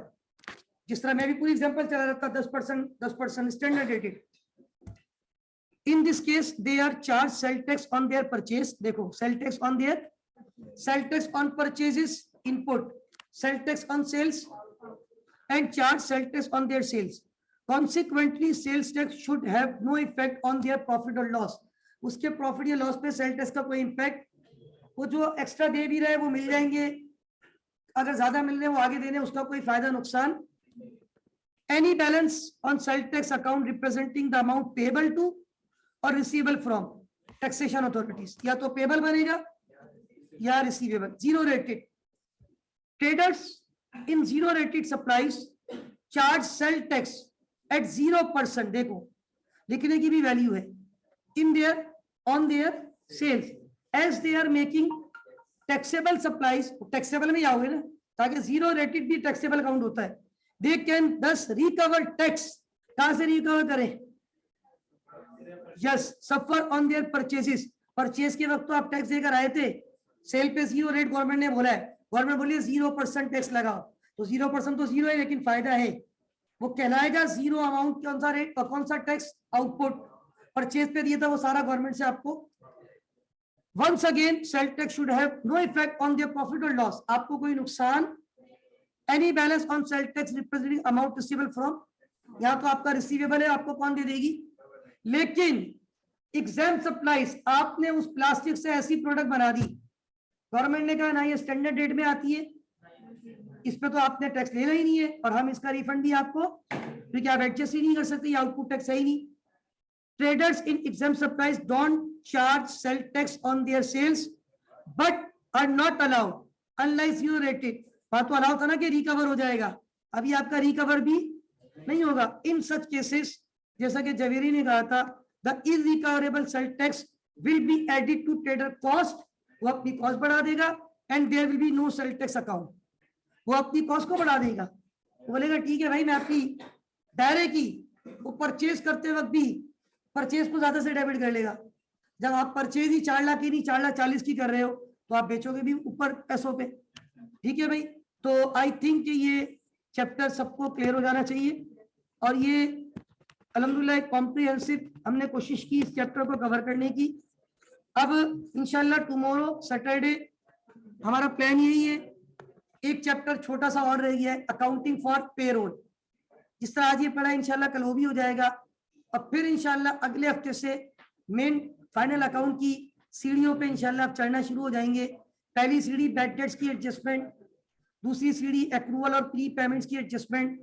Speaker 1: जिस तरह मैं भी पूरी एग्जांपल चला रहा था, 10% standard rated. in this case they are charged sell tax on their purchase, देखो sell tax on their, sell tax on purchases input, sell tax on sales and charge sell tax on their sales. Consequently sales tax should have no effect on their profit or loss, उसके profit या loss पे sale tax का कोई impact, वो जो extra दे भी रहे वो मिल जाएंगे, अगर ज्यादा मिल रहे वो आगे देने, उसका कोई फायदा नुकसान। Any balance on sale tax account representing the amount payable to और रिसीवेबल फ्रॉम टैक्सेशन अथॉरिटीज, या तो पेबल बनेगा या receivable. Zero rated, traders in zero rated supplies charge sale tax at 0%, देखो लिखने की भी वैल्यू है, in their on their sales as they are making taxable supplies, taxable में आओगे ना, ताकि जीरो रेटेड भी टैक्सेबल काउंट होता है। they can thus recover tax, कहां से रिकवर करें, yes suffer on their purchases, purchase के वक्त तो आप टैक्स देकर आए थे, सेल पे जीरो रेट गवर्नमेंट ने बोला है, गवर्नमेंट बोली 0% टैक्स लगाओ, तो 0% तो जीरो है लेकिन फायदा है, वो कहलाएगा जीरो अमाउंट, कौन सा रेट और कौन सा टैक्स, आउटपुट। परचेज पे दिया था वो सारा गवर्नमेंट से आपको। Once again sale tax should have no effect on their profit और लॉस, आपको कोई नुकसान। Any balance on sale tax representing amount receivable from, यहाँ तो आपका रिसीवेबल है, आपको कौन दे देगी। लेकिन एग्जाम सप्लाईज, आपने उस प्लास्टिक से ऐसी प्रोडक्ट बना दी, गवर्नमेंट ने कहा ना ये स्टैंडर्ड रेट में आती है, इस पे तो आपने टैक्स लेना ही नहीं है और हम इसका रिफंड भी आपको, क्योंकि आप एडजस्ट ही नहीं कर सकते, ये आउटपुट टैक्स है ही नहीं। Traders in exempt supplies don't charge sell tax on their sales, but are not allowed, unlike zero rated, बात तो अलाउ था ना कि रिकवर हो जाएगा, अभी आपका रिकवर भी नहीं होगा। इन सच केसेस, जैसा कि जवेरी ने कहा था, the irrecoverable sale tax will be added to trader cost, वो अपनी कॉस्ट बढ़ा देगा, and there will be no sale tax account, वो अपनी कॉस्ट को बढ़ा देगा, वो बोलेगा ठीक है भाई मैं आपकी दायरे की, वो परचेज करते वक्त भी परचेज को ज्यादा से डेबिट कर लेगा। जब आप परचेज ही 4 लाख की नहीं 4,40,000 की कर रहे हो, तो आप बेचोगे भी ऊपर पैसों पे, ठीक है भाई। तो आई थिंक ये चैप्टर सबको क्लियर हो जाना चाहिए। और ये अल्हम्दुलिल्लाह एक कॉम्प्रिहेंसिव हमने कोशिश की इस चैप्टर को कवर करने की। अब इंशाल्लाह टुमारो सैटरडे हमारा प्लान यही है, एक चैप्टर छोटा सा और रह गया है, अकाउंटिंग फॉर पेरोल। जिस तरह आज ये पढ़ा इंशाल्लाह कल वो भी हो जाएगा। और फिर इंशाल्लाह अगले हफ्ते से मेन फाइनल अकाउंट की सीढ़ियों पे इंशाल्लाह आप चढ़ना शुरू हो जाएंगे। पहली सीढ़ी बैड डेट्स की एडजस्टमेंट, दूसरी सीढ़ी एक्रूवल और प्री पेमेंट्स की एडजस्टमेंट,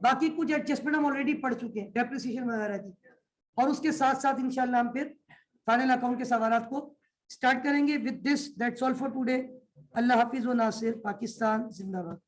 Speaker 1: बाकी कुछ एडजस्टमेंट हम ऑलरेडी पढ़ चुके हैं डेप्रिसिएशन वगैरह की। और उसके साथ साथ इंशाल्लाह हम फिर फाइनल अकाउंट के सवालात को स्टार्ट करेंगे। With this that's all for today. अल्लाह हाफिज व नासिर। पाकिस्तान जिंदाबाद।